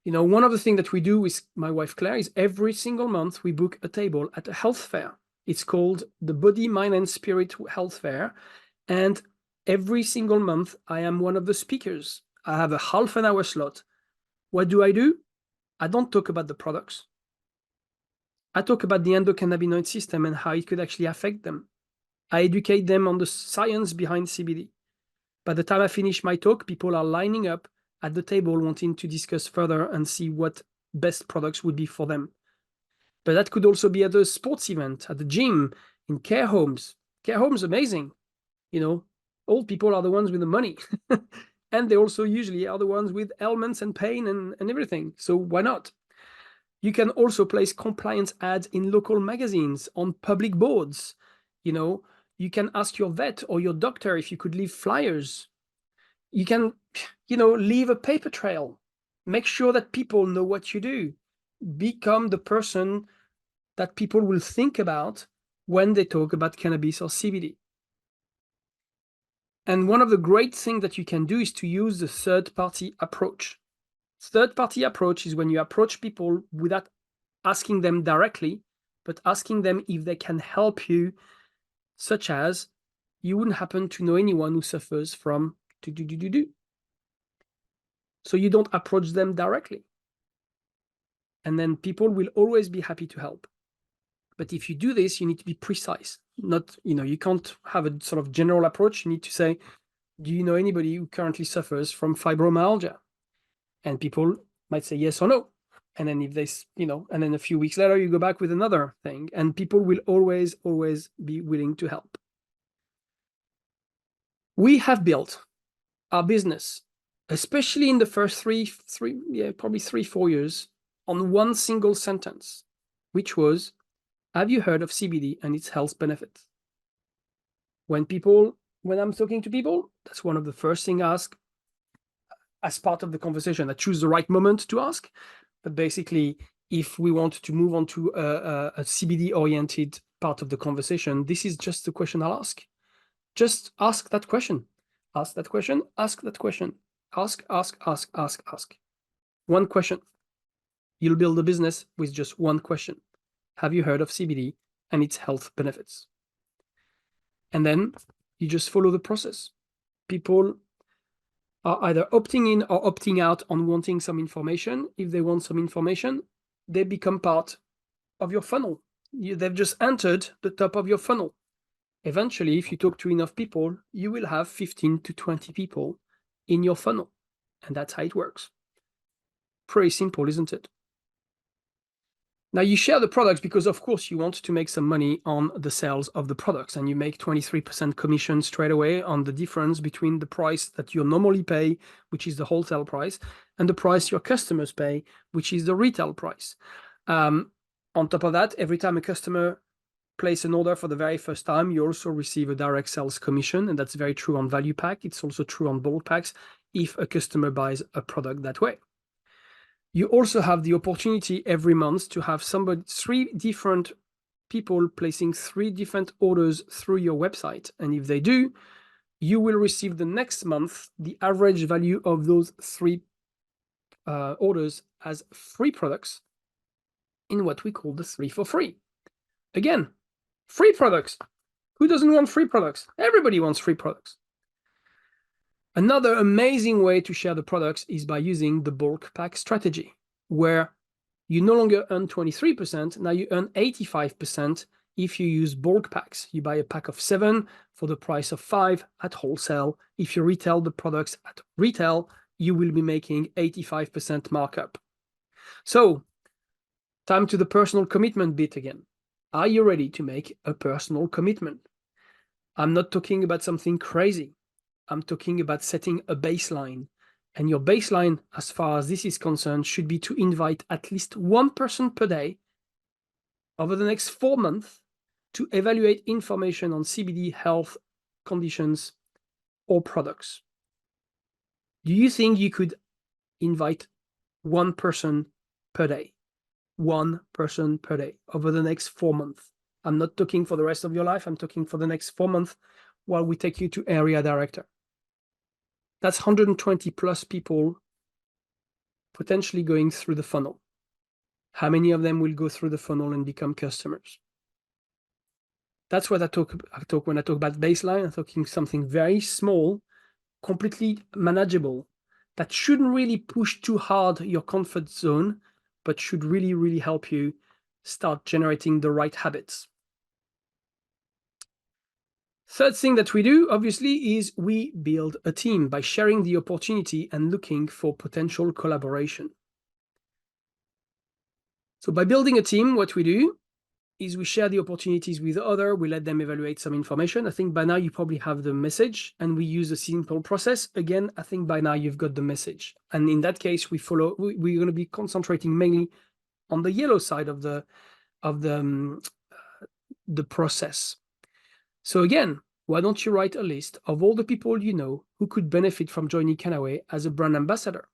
[SPEAKER 2] You know, one of the things that we do with my wife Claire is every single month we book a table at a health fair. It's called the Body, Mind and Spirit Health Fair. And every single month I am one of the speakers. I have a half an hour slot. What do? I don't talk about the products. I talk about the endocannabinoid system and how it could actually affect them. I educate them on the science behind CBD. By the time I finish my talk, people are lining up at the table wanting to discuss further and see what best products would be for them. But that could also be at a sports event, at the gym, in care homes. Care homes, amazing. You know, old people are the ones with the money. And they also usually are the ones with ailments and pain and everything. So why not? You can also place compliance ads in local magazines, on public boards. You know, you can ask your vet or your doctor if you could leave flyers. You can, you know, leave a paper trail. Make sure that people know what you do. Become the person that people will think about when they talk about cannabis or CBD. And one of the great things that you can do is to use the third-party approach. Third-party approach is when you approach people without asking them directly, but asking them if they can help you, such as you wouldn't happen to know anyone who suffers from do. So you don't approach them directly. And then people will always be happy to help. But if you do this, you need to be precise. Not, you know, you can't have a sort of general approach. You need to say, do you know anybody who currently suffers from fibromyalgia? And people might say yes or no. And then if they, you know, and then a few weeks later, you go back with another thing, and people will always be willing to help. We have built our business, especially in the first probably 3-4 years, on one single sentence, which was, have you heard of CBD and its health benefits? When I'm talking to people, that's one of the first things I ask as part of the conversation. I choose the right moment to ask. But basically, if we want to move on to a CBD-oriented part of the conversation, this is just the question I'll ask. Just ask that question. Ask that question. Ask that question. Ask. One question. You'll build a business with just one question. Have you heard of CBD and its health benefits? And then you just follow the process. People are either opting in or opting out on wanting some information. If they want some information, they become part of your funnel. They've just entered the top of your funnel. Eventually, if you talk to enough people, you will have 15 to 20 people in your funnel. And that's how it works. Pretty simple, isn't it? Now, you share the products because, of course, you want to make some money on the sales of the products, and you make 23% commission straight away on the difference between the price that you normally pay, which is the wholesale price, and the price your customers pay, which is the retail price. On top of that, every time a customer places an order for the very first time, you also receive a direct sales commission, and that's very true on value pack. It's also true on bulk packs if a customer buys a product that way. You also have the opportunity every month to have 3 different people placing 3 different orders through your website. And if they do, you will receive the next month the average value of those 3 orders as free products in what we call the 3 for free. Again, free products. Who doesn't want free products? Everybody wants free products. Another amazing way to share the products is by using the bulk pack strategy, where you no longer earn 23%, now you earn 85% if you use bulk packs. You buy a pack of 7 for the price of 5 at wholesale. If you retail the products at retail, you will be making 85% markup. So, time to the personal commitment bit again. Are you ready to make a personal commitment? I'm not talking about something crazy. I'm talking about setting a baseline. And your baseline, as far as this is concerned, should be to invite at least 1 person per day over the next 4 months to evaluate information on CBD health conditions or products. Do you think you could invite 1 person per day? 1 person per day over the next 4 months. I'm not talking for the rest of your life. I'm talking for the next 4 months while we take you to area director. That's 120 plus people potentially going through the funnel. How many of them will go through the funnel and become customers? That's what I talk when I talk about baseline. I'm talking something very small, completely manageable, that shouldn't really push too hard your comfort zone, but should really, really help you start generating the right habits. Third thing that we do, obviously, is we build a team by sharing the opportunity and looking for potential collaboration. So by building a team, what we do is we share the opportunities with others. We let them evaluate some information. I think by now you probably have the message, and we use a simple process. Again, I think by now you've got the message. And in that case, we're going to be concentrating mainly on the yellow side of the process. So again, why don't you write a list of all the people you know who could benefit from joining Kannaway as a brand ambassador?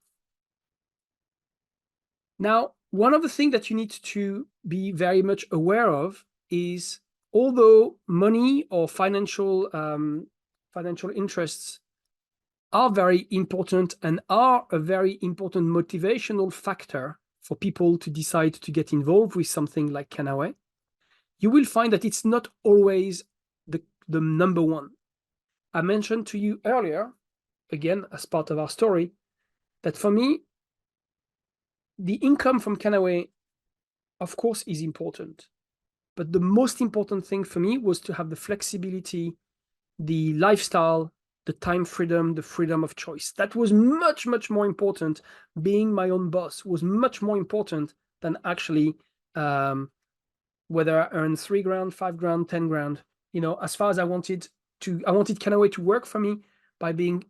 [SPEAKER 2] Now, one of the things that you need to be very much aware of is, although money or financial interests are very important and are a very important motivational factor for people to decide to get involved with something like Kannaway, you will find that it's not always the number one. I mentioned to you earlier, again, as part of our story, that for me, the income from Kannaway, of course, is important. But the most important thing for me was to have the flexibility, the lifestyle, the time freedom, the freedom of choice. That was much, much more important. Being my own boss was much more important than actually whether I earn 3 grand, 5 grand, 10 grand. You know, as far as I wanted Kannaway to work for me by being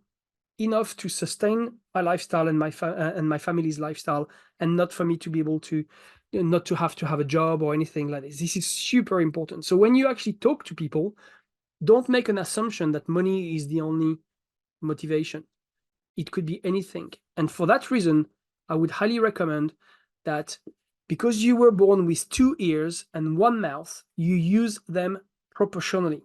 [SPEAKER 2] enough to sustain my lifestyle and my family's lifestyle, and not for me to be able to, not to have a job or anything like this. This is super important. So when you actually talk to people, don't make an assumption that money is the only motivation. It could be anything. And for that reason, I would highly recommend that because you were born with 2 ears and 1 mouth, you use them proportionally.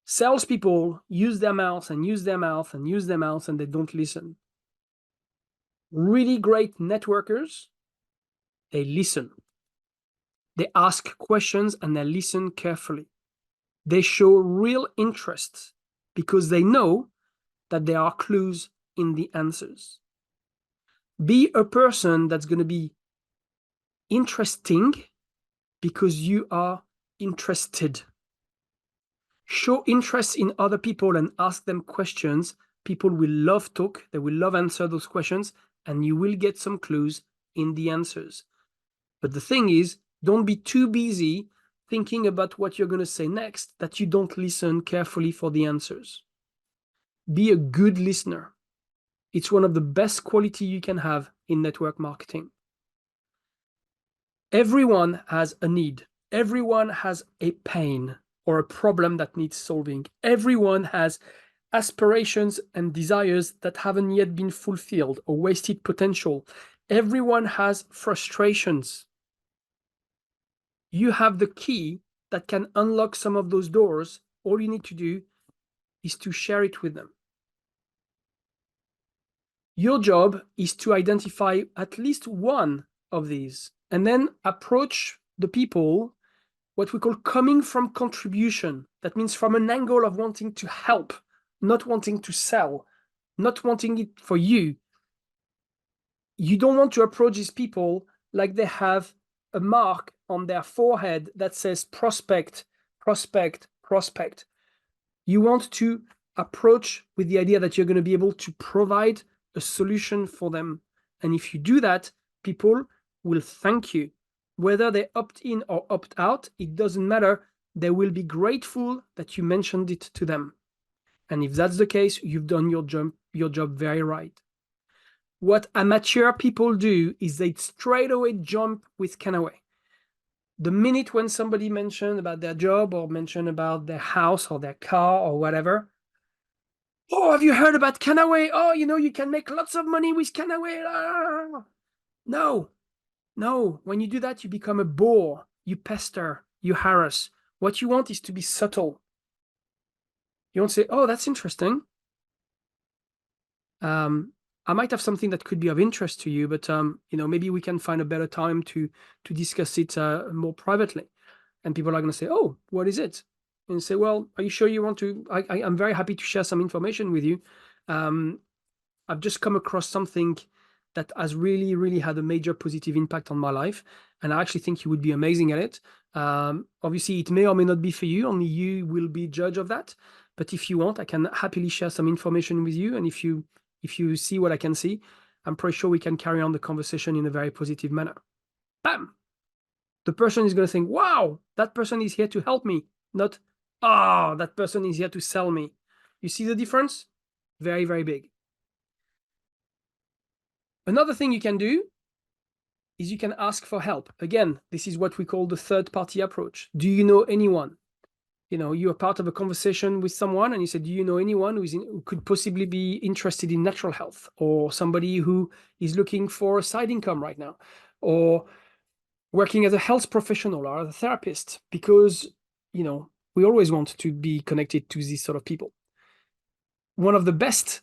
[SPEAKER 2] Salespeople use their mouth and use their mouth and use their mouth, and they don't listen. Really great networkers, they listen. They ask questions and they listen carefully. They show real interest because they know that there are clues in the answers. Be a person that's going to be interesting because you are interested. Show interest in other people and ask them questions. People will love talk. They will love answer those questions, and you will get some clues in the answers. But the thing is, don't be too busy thinking about what you're going to say next that you don't listen carefully for the answers. Be a good listener. It's one of the best qualities you can have in network marketing. Everyone has a need. Everyone has a pain or a problem that needs solving. Everyone has aspirations and desires that haven't yet been fulfilled or wasted potential. Everyone has frustrations. You have the key that can unlock some of those doors. All you need to do is to share it with them. Your job is to identify at least one of these and then approach the people what we call coming from contribution. That means from an angle of wanting to help, not wanting to sell, not wanting it for you. You don't want to approach these people like they have a mark on their forehead that says prospect, prospect, prospect. You want to approach with the idea that you're going to be able to provide a solution for them. And if you do that, people will thank you. Whether they opt in or opt out, it doesn't matter. They will be grateful that you mentioned it to them. And if that's the case, you've done your job very right. What amateur people do is they straight away jump with Kannaway. The minute when somebody mentioned about their job or mentioned about their house or their car or whatever, oh, have you heard about Kannaway? Oh, you can make lots of money with Kannaway. No. When you do that, you become a bore. You pester, you harass. What you want is to be subtle. You don't say, oh, that's interesting. I might have something that could be of interest to you, but maybe we can find a better time to discuss it more privately. And people are going to say, oh, what is it? And say, well, are you sure you want to? I'm very happy to share some information with you. I've just come across something that has really, really had a major positive impact on my life. And I actually think you would be amazing at it. Obviously, it may or may not be for you. Only you will be judge of that. But if you want, I can happily share some information with you. And if you see what I can see, I'm pretty sure we can carry on the conversation in a very positive manner. Bam! The person is going to think, wow, that person is here to help me, not, that person is here to sell me. You see the difference? Very, very big. Another thing you can do is you can ask for help. Again, this is what we call the third-party approach. Do you know anyone? You are part of a conversation with someone and you say, do you know anyone who could possibly be interested in natural health, or somebody who is looking for a side income right now, or working as a health professional or as a therapist? Because, we always want to be connected to these sort of people. One of the best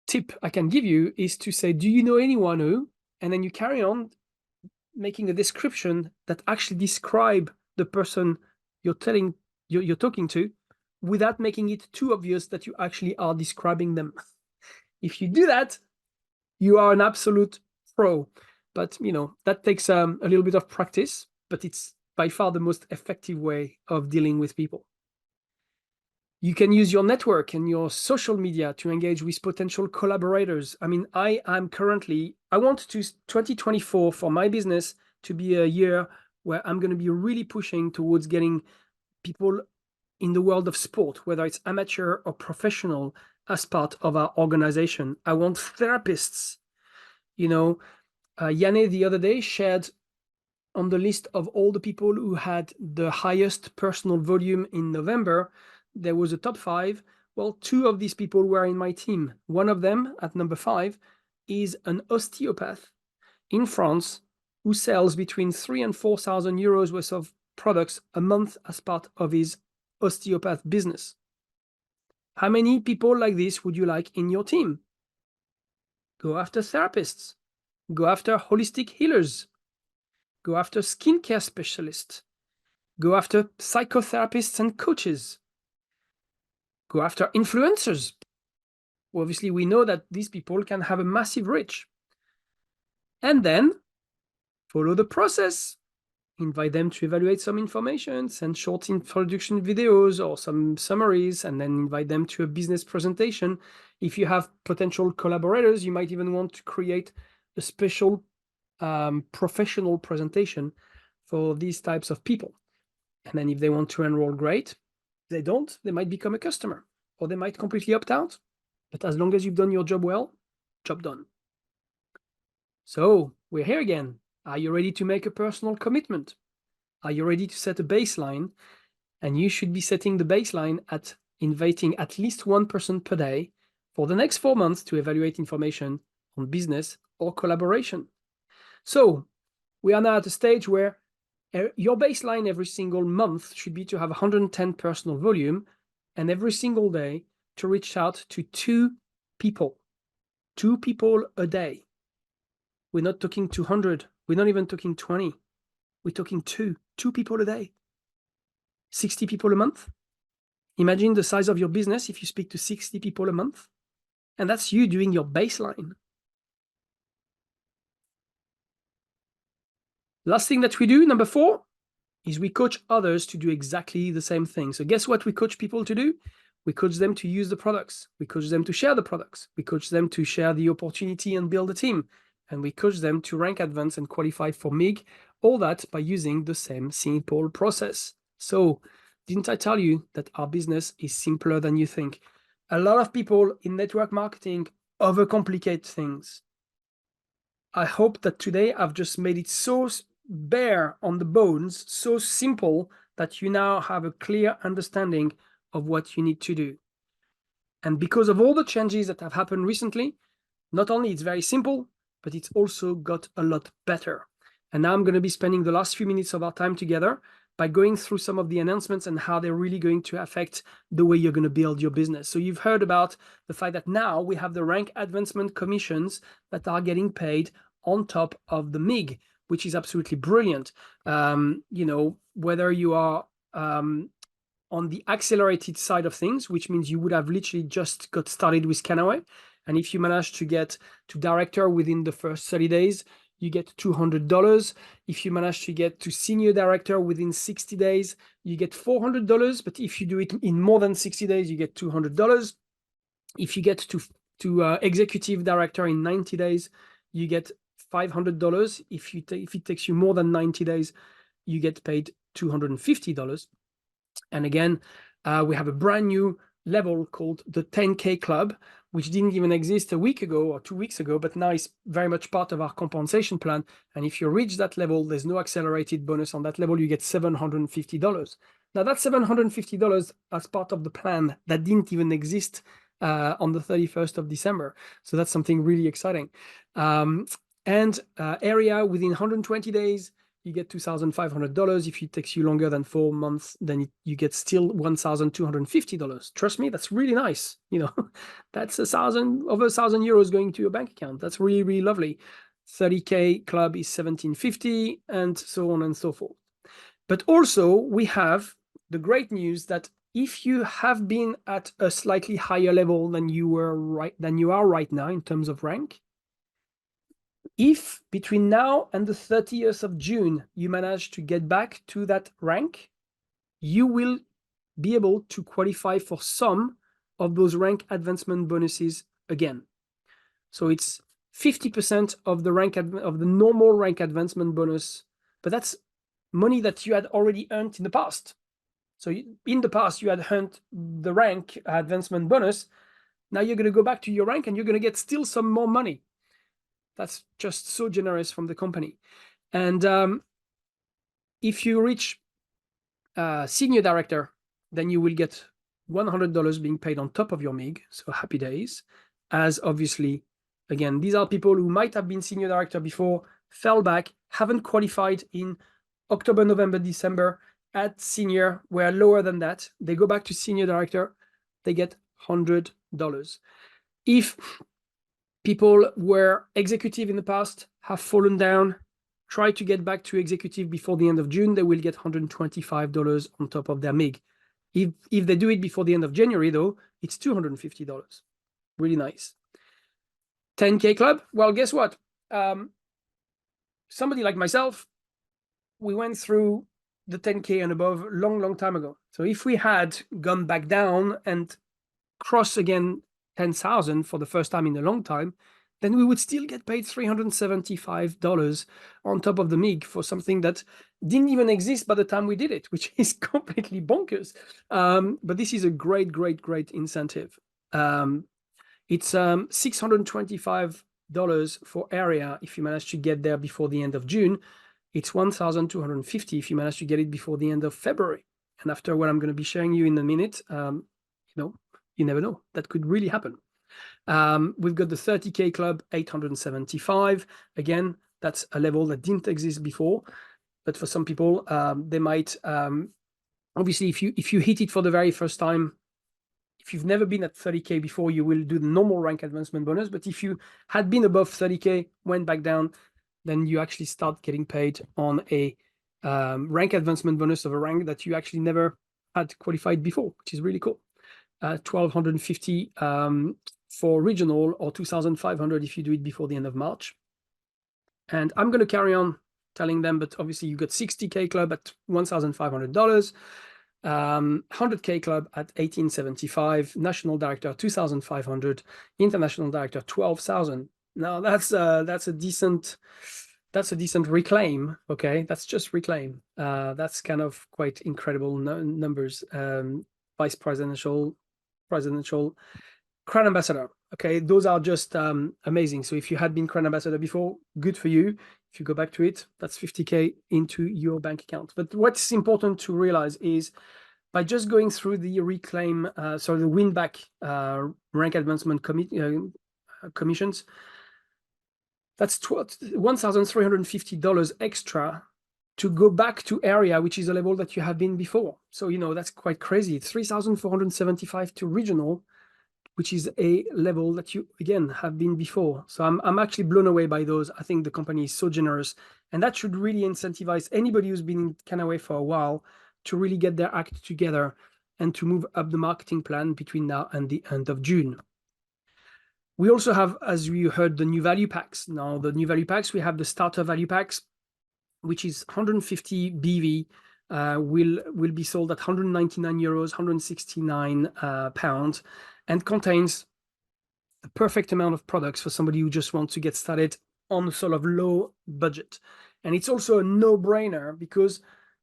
[SPEAKER 2] tip I can give you is to say, do you know anyone who, and then you carry on making a description that actually describe the person you're talking to, without making it too obvious that you actually are describing them. If you do that, you are an absolute pro. But that takes a little bit of practice, but it's by far the most effective way of dealing with people. You can use your network and your social media to engage with potential collaborators. I mean, I want 2024 for my business to be a year where I'm going to be really pushing towards getting people in the world of sport, whether it's amateur or professional, as part of our organization. I want therapists. Janne the other day shared on the list of all the people who had the highest personal volume in November, there was a top 5. Well, 2 of these people were in my team. One of them, at number 5, is an osteopath in France who sells between 3,000 and 4,000 euros worth of products a month as part of his osteopath business. How many people like this would you like in your team? Go after therapists. Go after holistic healers. Go after skincare specialists. Go after psychotherapists and coaches. Go after influencers. Obviously, we know that these people can have a massive reach. And then follow the process. Invite them to evaluate some information, send short introduction videos or some summaries, and then invite them to a business presentation. If you have potential collaborators, you might even want to create a special professional presentation for these types of people. And then if they want to enroll, great. If they don't, they might become a customer or they might completely opt out. But as long as you've done your job well, job done. So we're here again. Are you ready to make a personal commitment? Are you ready to set a baseline? And you should be setting the baseline at inviting at least one person per day for the next 4 months to evaluate information on business or collaboration. So we are now at a stage where your baseline every single month should be to have 110 personal volume, and every single day to reach out to 2 people a day. We're not talking 200. We're not even talking 20. We're talking 2 people a day. 60 people a month. Imagine the size of your business if you speak to 60 people a month. And that's you doing your baseline. Last thing that we do, number 4, is we coach others to do exactly the same thing. So guess what we coach people to do? We coach them to use the products. We coach them to share the products. We coach them to share the opportunity and build a team. And we coach them to rank, advance, and qualify for MIG. All that by using the same simple process. So didn't I tell you that our business is simpler than you think? A lot of people in network marketing overcomplicate things. I hope that today I've just made it so bare on the bones, so simple that you now have a clear understanding of what you need to do. And because of all the changes that have happened recently, not only it's very simple, but it's also got a lot better. And now I'm going to be spending the last few minutes of our time together by going through some of the announcements and how they're really going to affect the way you're going to build your business. So you've heard about the fact that now we have the rank advancement commissions that are getting paid on top of the MIG, which is absolutely brilliant. Whether you are on the accelerated side of things, which means you would have literally just got started with Kannaway. And if you manage to get to director within the first 30 days, you get $200. If you manage to get to senior director within 60 days, you get $400. But if you do it in more than 60 days, you get $200. If you get to executive director in 90 days, you get $500. If it takes you more than 90 days, you get paid $250. And again, we have a brand new level called the 10K Club, which didn't even exist a week ago or 2 weeks ago, but now it's very much part of our compensation plan. And if you reach that level, there's no accelerated bonus on that level, you get $750. Now that's $750 as part of the plan that didn't even exist on the 31st of December. So that's something really exciting. Area within 120 days, you get $2,500. If it takes you longer than 4 months, then you get still $1,250. Trust me, that's really nice. That's over 1,000 euros going to your bank account. That's really, really lovely. 30K club is 1,750, and so on and so forth. But also we have the great news that if you have been at a slightly higher level than you are right now in terms of rank, if between now and the 30th of June, you manage to get back to that rank, you will be able to qualify for some of those rank advancement bonuses again. So it's 50% of the normal rank advancement bonus, but that's money that you had already earned in the past. So in the past, you had earned the rank advancement bonus. Now you're going to go back to your rank and you're going to get still some more money. That's just so generous from the company. And if you reach senior director, then you will get $100 being paid on top of your MIG. So happy days. As obviously, again, these are people who might have been senior director before, fell back, haven't qualified in October, November, December at senior, were lower than that. They go back to senior director, they get $100. If people were executive in the past, have fallen down, try to get back to executive before the end of June, they will get $125 on top of their MIG. If they do it before the end of January, though, it's $250. Really nice. 10K club. Well, guess what? Somebody like myself, we went through the 10K and above long time ago. So if we had gone back down and crossed again 10,000 for the first time in a long time, then we would still get paid $375 on top of the MIG for something that didn't even exist by the time we did it, which is completely bonkers. But this is a great incentive. It's $625 for area if you manage to get there before the end of June. It's $1,250 if you manage to get it before the end of February. And after what I'm going to be showing you in a minute, you never know. That could really happen. We've got the 30K club, 875. Again, that's a level that didn't exist before. But for some people, they might, obviously, if you hit it for the very first time, if you've never been at 30K before, you will do the normal rank advancement bonus. But if you had been above 30K, went back down, then you actually start getting paid on a rank advancement bonus of a rank that you actually never had qualified before, which is really cool. 1,250 for regional, or 2,500 if you do it before the end of March. And I'm going to carry on telling them, but obviously you got 60K club at $1,500, 100K club at $1,875, national director 2,500, international director 12,000. Now that's a decent reclaim. Okay, that's just reclaim. That's kind of quite incredible numbers. Vice presidential, crown ambassador. Okay, those are just amazing. So if you had been crown ambassador before, good for you. If you go back to it, that's 50K into your bank account. But what's important to realize is by just going through the reclaim, the win back rank advancement commissions, that's $1,350 extra to go back to area, which is a level that you have been before. So, that's quite crazy. It's 3,475 to regional, which is a level that you, again, have been before. So I'm actually blown away by those. I think the company is so generous. And that should really incentivize anybody who's been in Kannaway for a while to really get their act together and to move up the marketing plan between now and the end of June. We also have, as you heard, the new value packs. Now, the new value packs, we have the starter value packs, which is 150 BV, will be sold at 199 euros, 169 pounds, and contains the perfect amount of products for somebody who just wants to get started on a sort of low budget. And it's also a no-brainer because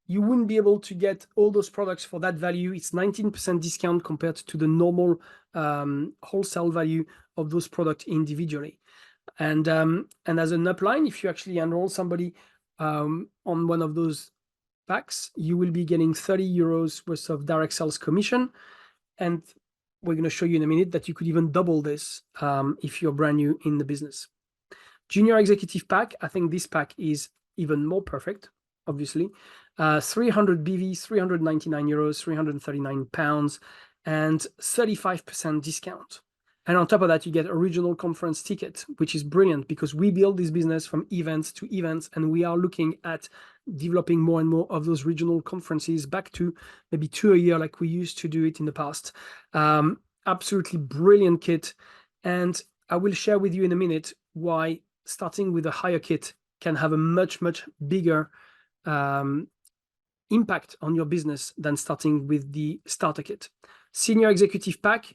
[SPEAKER 2] you wouldn't be able to get all those products for that value. It's 19% discount compared to the normal wholesale value of those products individually. And as an upline, if you actually enroll somebody on one of those packs, you will be getting 30 euros worth of direct sales commission. And we're going to show you in a minute that you could even double this if you're brand new in the business. Junior executive pack, I think this pack is even more perfect, obviously. 300 BV, 399 euros, 339 pounds, and 35% discount. And on top of that, you get a regional conference ticket, which is brilliant because we build this business from events to events, and we are looking at developing more and more of those regional conferences back to maybe 2 a year like we used to do it in the past. Absolutely brilliant kit. And I will share with you in a minute why starting with a higher kit can have a much bigger impact on your business than starting with the starter kit. Senior executive pack,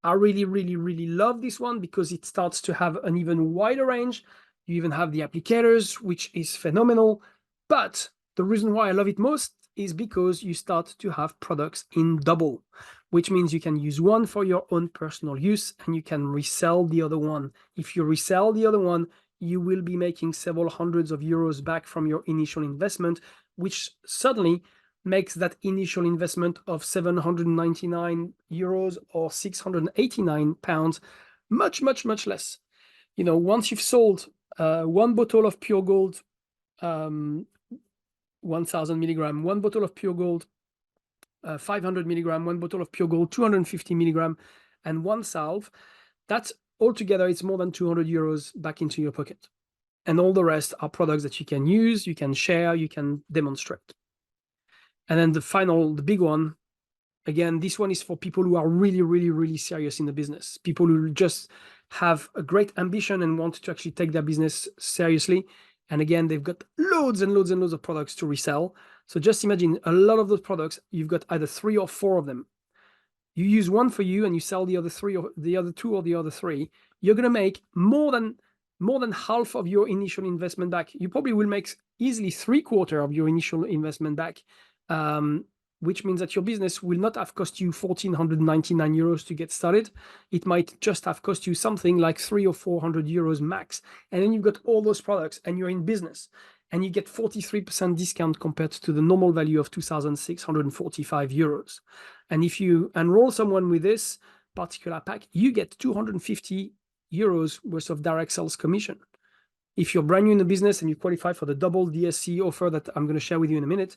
[SPEAKER 2] I really love this one because it starts to have an even wider range. You even have the applicators, which is phenomenal. But the reason why I love it most is because you start to have products in double, which means you can use one for your own personal use and you can resell the other one. If you resell the other one, you will be making several hundreds of euros back from your initial investment, which suddenly makes that initial investment of 799 euros or 689 pounds much less. Once you've sold one bottle of pure gold, 1000 milligram, one bottle of pure gold, 500 milligram, one bottle of pure gold, 250 milligram, and one salve, that's altogether it's more than 200 euros back into your pocket. and all the rest are products that you can use, you can share, you can demonstrate. And then the big one, again, this one is for people who are really, really, really serious in the business, people who just have a great ambition and want to actually take their business seriously. And again, they've got loads and loads and loads of products to resell. So just imagine a lot of those products, you've got either 3 or 4 of them. You use one for you and you sell the other 3 or the other 2 or the other 3. You're going to make more than half of your initial investment back. You probably will make easily 3/4 of your initial investment back, which means that your business will not have cost you 1,499 euros to get started. It might just have cost you something like 300 or 400 euros max. And then you've got all those products and you're in business and you get 43% discount compared to the normal value of 2,645 euros. And if you enroll someone with this particular pack, you get 250 euros worth of direct sales commission. If you're brand new in the business and you qualify for the double DSC offer that I'm going to share with you in a minute,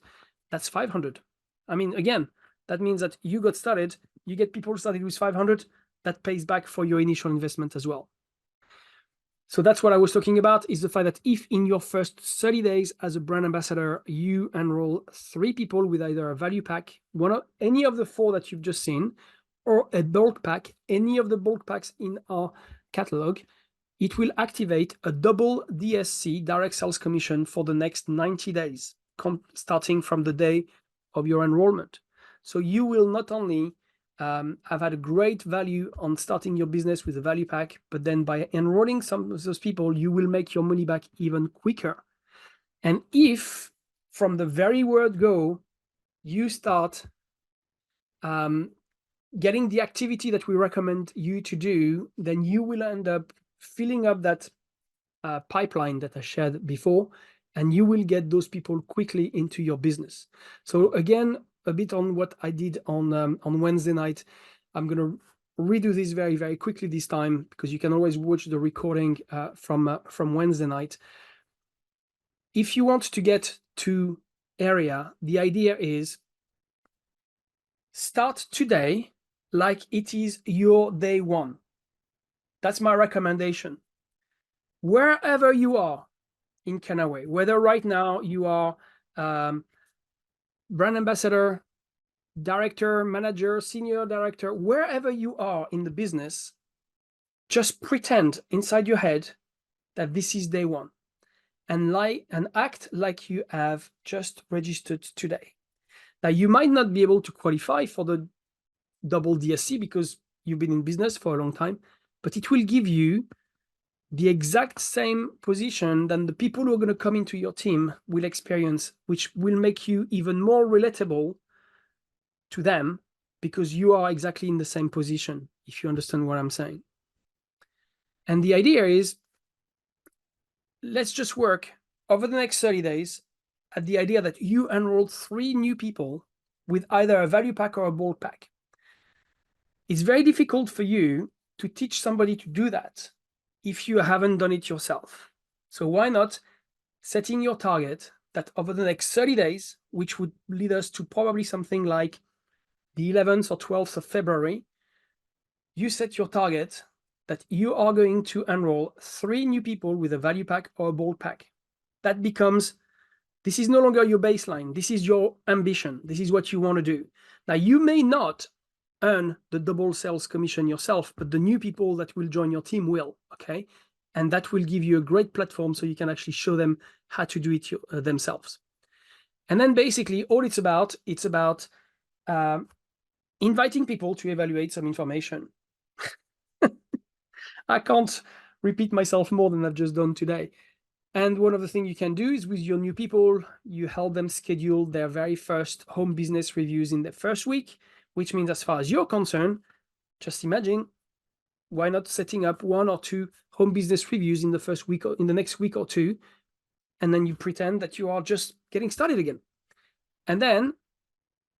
[SPEAKER 2] that's 500. I mean, again, that means that you got started, you get people started with 500, that pays back for your initial investment as well. So that's what I was talking about, is the fact that if in your first 30 days as a brand ambassador, you enroll 3 people with either a value pack, any of the 4 that you've just seen, or a bulk pack, any of the bulk packs in our catalog, it will activate a double DSC, direct sales commission, for the next 90 days, starting from the day of your enrollment. So you will not only have had a great value on starting your business with a value pack, but then by enrolling some of those people, you will make your money back even quicker. And if from the very word go, you start getting the activity that we recommend you to do, then you will end up filling up that pipeline that I shared before, and you will get those people quickly into your business. So again, a bit on what I did on Wednesday night. I'm going to redo this very, very quickly this time, because you can always watch the recording from Wednesday night. If you want to get to area, the idea is start today like it is your day one. That's my recommendation. Wherever you are in Kannaway, whether right now you are brand ambassador, director, manager, senior director, wherever you are in the business, just pretend inside your head that this is day one, and act like you have just registered today. Now, you might not be able to qualify for the double DSC because you've been in business for a long time, but it will give you the exact same position than the people who are going to come into your team will experience, which will make you even more relatable to them, because you are exactly in the same position, if you understand what I'm saying. And the idea is, let's just work over the next 30 days at the idea that you enrolled 3 new people with either a value pack or a bulk pack. It's very difficult for you to teach somebody to do that if you haven't done it yourself. So why not setting your target that over the next 30 days, which would lead us to probably something like the 11th or 12th of February, you set your target that you are going to enroll 3 new people with a value pack or a bulk pack. That becomes, this is no longer your baseline. This is your ambition. This is what you want to do. Now, you may not earn the double sales commission yourself, but the new people that will join your team will, okay? And that will give you a great platform so you can actually show them how to do it themselves. And then basically all it's about inviting people to evaluate some information. I can't repeat myself more than I've just done today. And one of the things you can do is with your new people, you help them schedule their very first home business reviews in the first week, which means as far as you're concerned, just imagine, why not setting up 1 or 2 home business reviews in the first week or in the next week or 2, and then you pretend that you are just getting started again. And then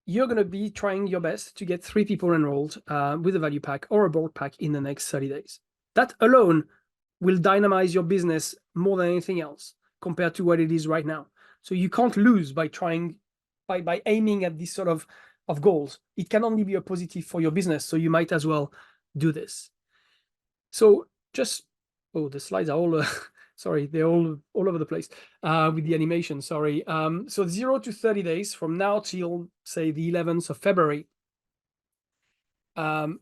[SPEAKER 2] you're going to be trying your best to get 3 people enrolled with a value pack or a bulk pack in the next 30 days. That alone will dynamize your business more than anything else compared to what it is right now. So you can't lose by aiming at this sort of goals. It can only be a positive for your business. So you might as well do this. So just, the slides are all, Sorry, they're all over the place with the animation. Sorry. So 0 to 30 days from now till say the 11th of February. Sorry,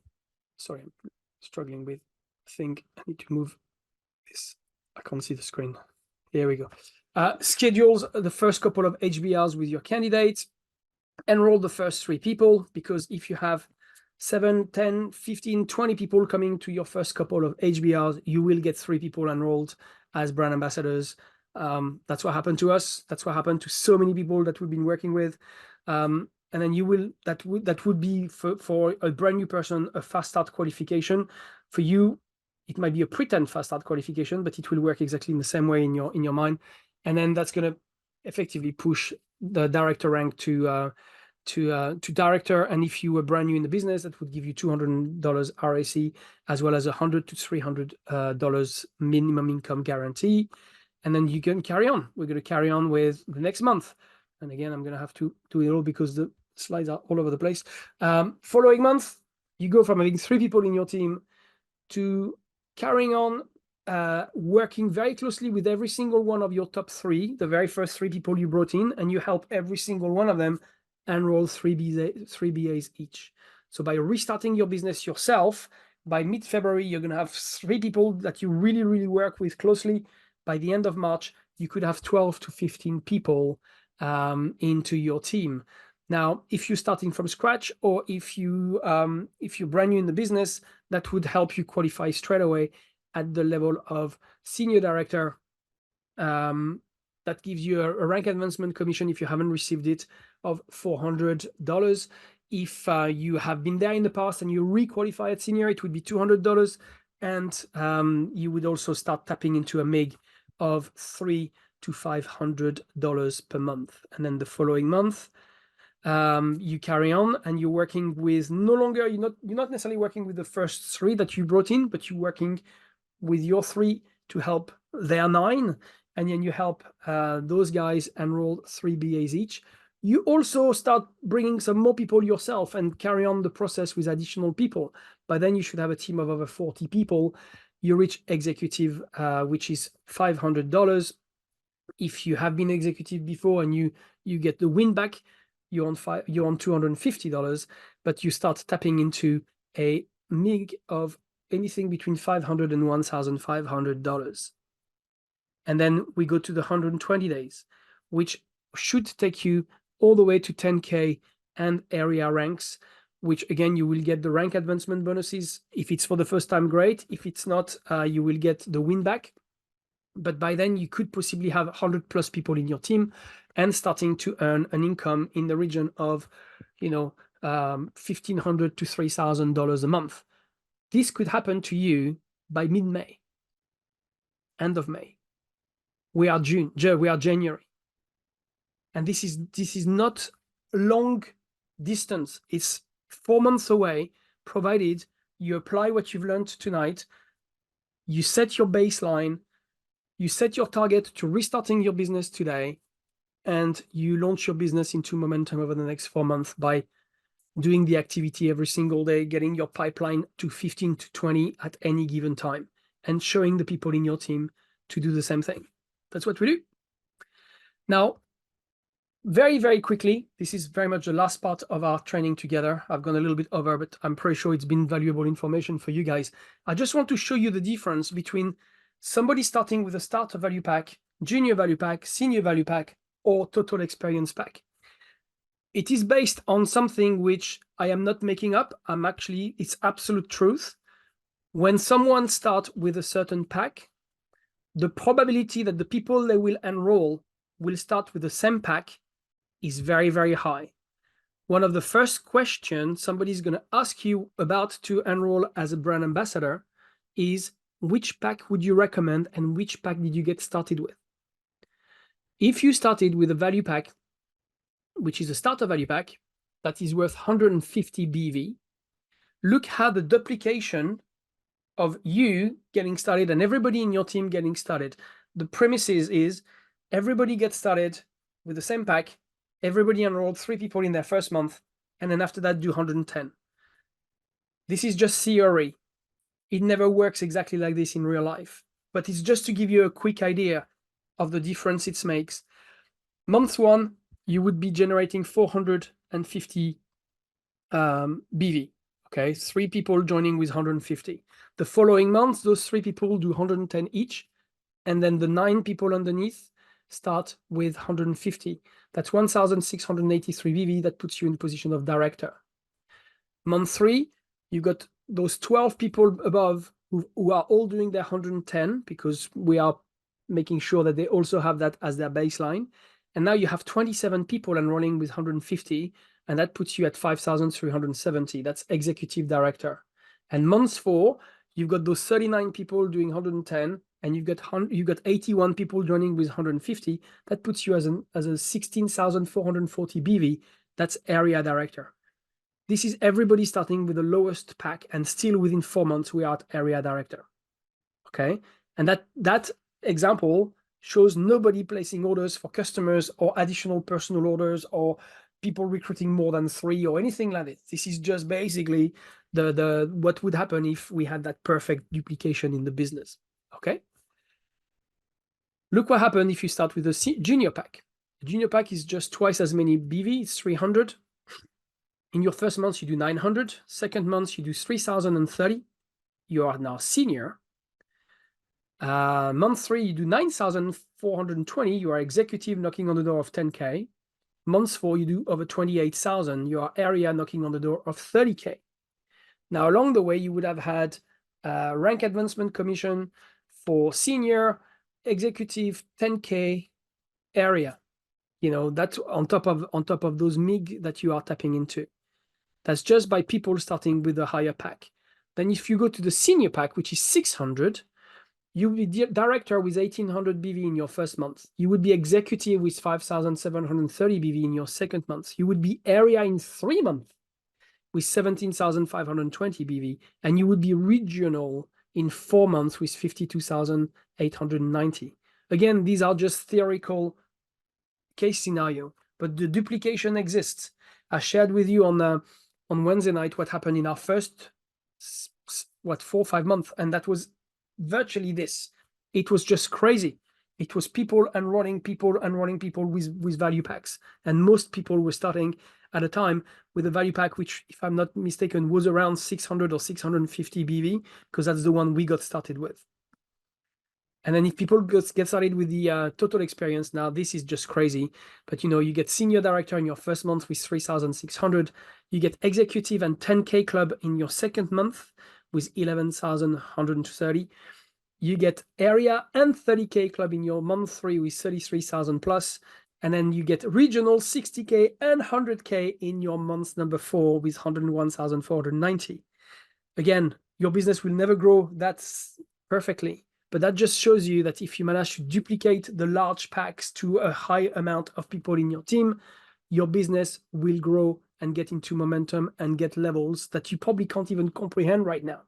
[SPEAKER 2] I'm struggling with. I think I need to move this. I can't see the screen. Here we go. Schedules the first couple of HBRs with your candidates. Enroll the first 3 people, because if you have 7, 10, 15, 20 people coming to your first couple of HBRs, you will get 3 people enrolled as brand ambassadors. That's what happened to us. That's what happened to so many people that we've been working with. And then you will, that would be for a brand new person, a fast start qualification. For you, it might be a pretend fast start qualification, but it will work exactly in the same way in your mind. And then that's going to effectively push the director rank to director. And if you were brand new in the business, that would give you $200 RAC, as well as $100 to $300 minimum income guarantee. And then you can carry on. We're going to carry on with the next month. And again, I'm going to have to do it all because the slides are all over the place. Following month, you go from having 3 people in your team to carrying on working very closely with every single one of your top 3, the very first 3 people you brought in, and you help every single one of them enroll 3 BAs each. So by restarting your business yourself, by mid-February, you're going to have 3 people that you really, really work with closely. By the end of March, you could have 12 to 15 people into your team. Now, if you're starting from scratch, or if you're brand new in the business, that would help you qualify straight away at the level of senior director. That gives you a rank advancement commission, if you haven't received it, of $400. If you have been there in the past and you re-qualify at senior, it would be $200. And you would also start tapping into a MIG of $300 to $500 per month. And then the following month, you carry on, and you're working with you're not necessarily working with the first 3 that you brought in, but you're working with your 3 to help their 9, and then you help those guys enroll 3 BAs each. You also start bringing some more people yourself and carry on the process with additional people. By then you should have a team of over 40 people. You reach executive, which is $500. If you have been executive before and you get the win back, you're on $250, but you start tapping into a MIG of anything between $500 and $1,500. And then we go to the 120 days, which should take you all the way to 10K and area ranks, which again, you will get the rank advancement bonuses. If it's for the first time, great. If it's not, you will get the win back. But by then you could possibly have 100+ people in your team and starting to earn an income in the region of, $1,500 to $3,000 a month. This could happen to you by mid-May, end of May. We are January. And this is not long distance. It's 4 months away, provided you apply what you've learned tonight, you set your baseline, you set your target to restarting your business today, and you launch your business into momentum over the next 4 months by doing the activity every single day, getting your pipeline to 15 to 20 at any given time, and showing the people in your team to do the same thing. That's what we do. Now, very, very quickly, this is very much the last part of our training together. I've gone a little bit over, but I'm pretty sure it's been valuable information for you guys. I just want to show you the difference between somebody starting with a starter value pack, junior value pack, senior value pack, or total experience pack. It is based on something which I am not making up. It's absolute truth. When someone starts with a certain pack, the probability that the people they will enroll will start with the same pack is very, very high. One of the first questions somebody's going to ask you about to enroll as a brand ambassador is, which pack would you recommend and which pack did you get started with? If you started with a value pack, which is a starter value pack, that is worth 150 BV, look how the duplication of you getting started and everybody in your team getting started. The premise is everybody gets started with the same pack, everybody enrolled 3 people in their first month, and then after that do 110. This is just theory. It never works exactly like this in real life. but it's just to give you a quick idea of the difference it makes. Month 1, you would be generating 450 BV. Okay, 3 people joining with 150. The following month, those 3 people do 110 each, and then the 9 people underneath start with 150. That's 1,683 BV. That puts you in the position of director. Month 3, you got those 12 people above who are all doing their 110, because we are making sure that they also have that as their baseline. And now you have 27 people enrolling with 150, and that puts you at 5,370. That's executive director. And month 4, you've got those 39 people doing 110, and you've got 81 people joining with 150. That puts you as a 16,440 BV. That's area director. This is everybody starting with the lowest pack, and still within 4 months we are at area director. Okay, and that example shows nobody placing orders for customers or additional personal orders or people recruiting more than 3 or anything like this. This is just basically the what would happen if we had that perfect duplication in the business. Okay, look what happened if you start with a junior pack. The junior pack is just twice as many BV. It's 300. In your first month, you do 900. Second month, you do 3,030. You are now senior. Month 3, you do 9,420. You are executive, knocking on the door of 10K. Month 4, you do over 28,000. You are area, knocking on the door of 30K. Now, along the way, you would have had rank advancement commission for senior, executive, 10K, area. You know, that's on top of those MIG that you are tapping into. That's just by people starting with a higher pack. Then if you go to the senior pack, which is 600, you will be director with 1,800 BV in your first month. You would be executive with 5,730 BV in your second month. You would be area in 3 months with 17,520 BV. And you would be regional in 4 months with 52,890. Again, these are just theoretical case scenario, but the duplication exists. I shared with you on Wednesday night what happened in our first 4 or 5 months, and that was virtually this. It was just crazy. It was people enrolling people with value packs, and most people were starting at a time with a value pack which, if I'm not mistaken, was around 600 or 650 BV, because that's the one we got started with. And then if people get started with the total experience, now this is just crazy. But you know, you get senior director in your first month with 3,600. You get executive and 10K club in your second month with 11,130. You get area and 30K club in your month 3 with 33,000 plus. And then you get regional 60K and 100K in your month number 4 with 101,490. Again, your business will never grow that perfectly. But that just shows you that if you manage to duplicate the large packs to a high amount of people in your team, your business will grow and get into momentum and get levels that you probably can't even comprehend right now.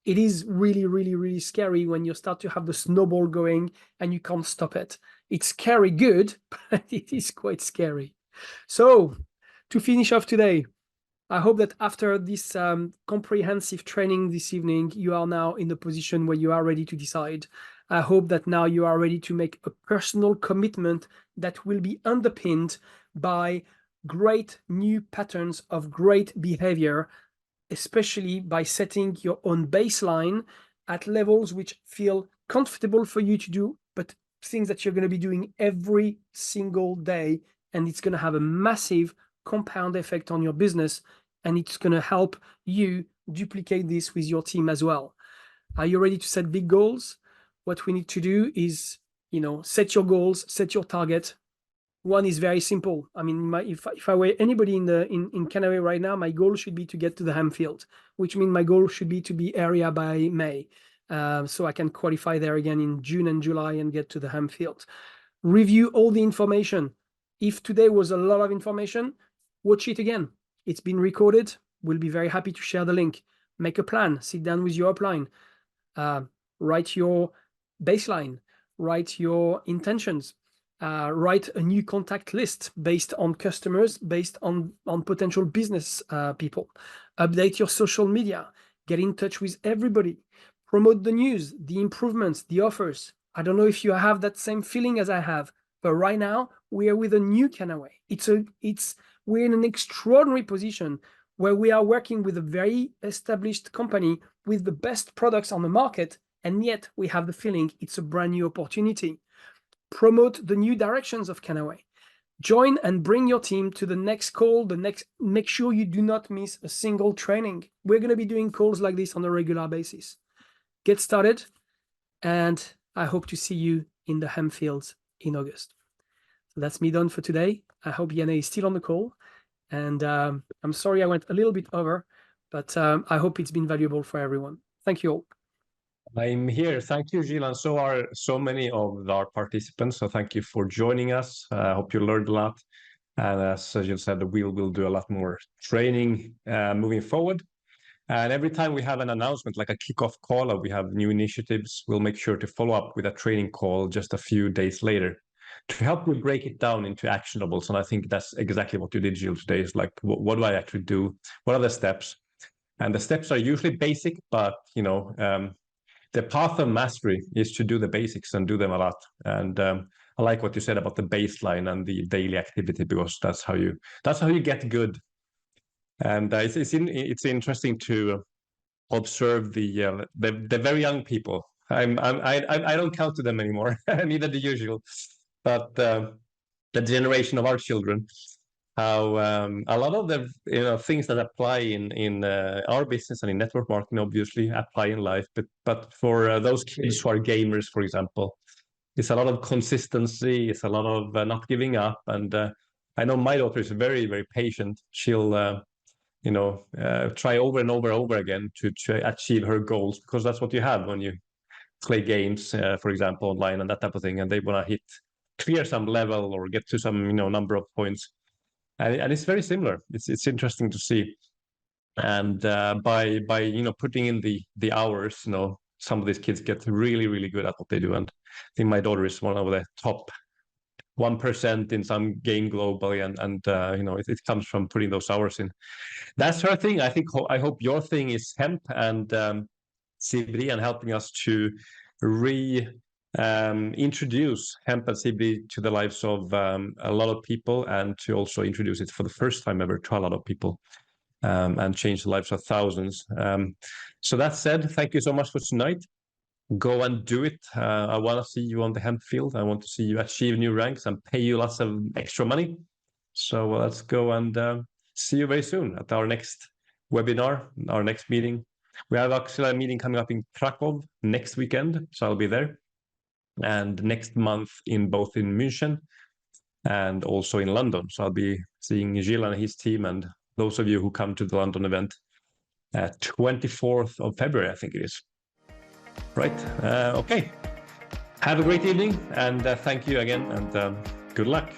[SPEAKER 2] It is really, really, really scary when you start to have the snowball going and you can't stop it. It's scary good, but it is quite scary. So to finish off today, I hope that after this comprehensive training this evening, you are now in the position where you are ready to decide. I hope that now you are ready to make a personal commitment that will be underpinned by great new patterns of great behavior, especially by setting your own baseline at levels which feel comfortable for you to do, but things that you're going to be doing every single day. And it's going to have a massive compound effect on your business, and it's going to help you duplicate this with your team as well. Are you ready to set big goals? What we need to do is, you know, set your goals, set your target. One is very simple. I mean, if I were anybody in Kannaway right now, my goal should be to get to the ham field, which means my goal should be to be area by May, so I can qualify there again in June and July and get to the ham field. Review all the information. If today was a lot of information, watch it again. It's been recorded. We'll be very happy to share the link. Make a plan. Sit down with your upline. Write your baseline. Write your intentions. Write a new contact list based on customers, based on potential business people. Update your social media. Get in touch with everybody. promote the news, the improvements, the offers. I don't know if you have that same feeling as I have, but right now we are with a new Kannaway. We're in an extraordinary position where we are working with a very established company with the best products on the market, and yet we have the feeling it's a brand new opportunity. Promote the new directions of Kannaway. Join and bring your team to the next call, make sure you do not miss a single training. We're going to be doing calls like this on a regular basis. Get started, and I hope to see you in the hemp fields in August. So that's me done for today. I hope Janne is still on the call, and I'm sorry I went a little bit over, but I hope it's been valuable for everyone. Thank you all.
[SPEAKER 1] I'm here. Thank you, Gilles, and so are so many of our participants. So thank you for joining us. I hope you learned a lot. And as Gilles said, we'll do a lot more training moving forward. And every time we have an announcement, like a kickoff call, or we have new initiatives, we'll make sure to follow up with a training call just a few days later to help you break it down into actionables. And I think that's exactly what you did, Gilles, today. Is like, what do I actually do? What are the steps? And the steps are usually basic, but the path of mastery is to do the basics and do them a lot. And I like what you said about the baseline and the daily activity, because that's how you get good. And it's interesting to observe the very young people. I don't count to them anymore, neither the usual, but the generation of our children. How a lot of the things that apply in our business and in network marketing obviously apply in life, but for those kids who are gamers, for example, it's a lot of consistency. It's a lot of not giving up. And I know my daughter is very, very patient. She'll try over and over again to achieve her goals, because that's what you have when you play games, for example, online and that type of thing, and they want to clear some level or get to some number of points. And it's very similar. It's interesting to see, and by putting in the hours, some of these kids get really, really good at what they do. And I think my daughter is one of the top 1% in some game globally, and it comes from putting those hours in. That's her thing. I hope your thing is hemp and CBD, and helping us to introduce hemp and CBD to the lives of a lot of people, and to also introduce it for the first time ever to a lot of people, and change the lives of thousands. So that said, thank you so much for tonight. Go and do it. I want to see you on the hemp field. I want to see you achieve new ranks and pay you lots of extra money. So let's go and see you very soon at our next webinar, our next meeting. We have actually a meeting coming up in Krakow next weekend, so I'll be there. And next month both in München and also in London. So I'll be seeing Gilles and his team, and those of you who come to the London event, 24th of February, I think it is. Right. Okay. Have a great evening, and thank you again, and good luck.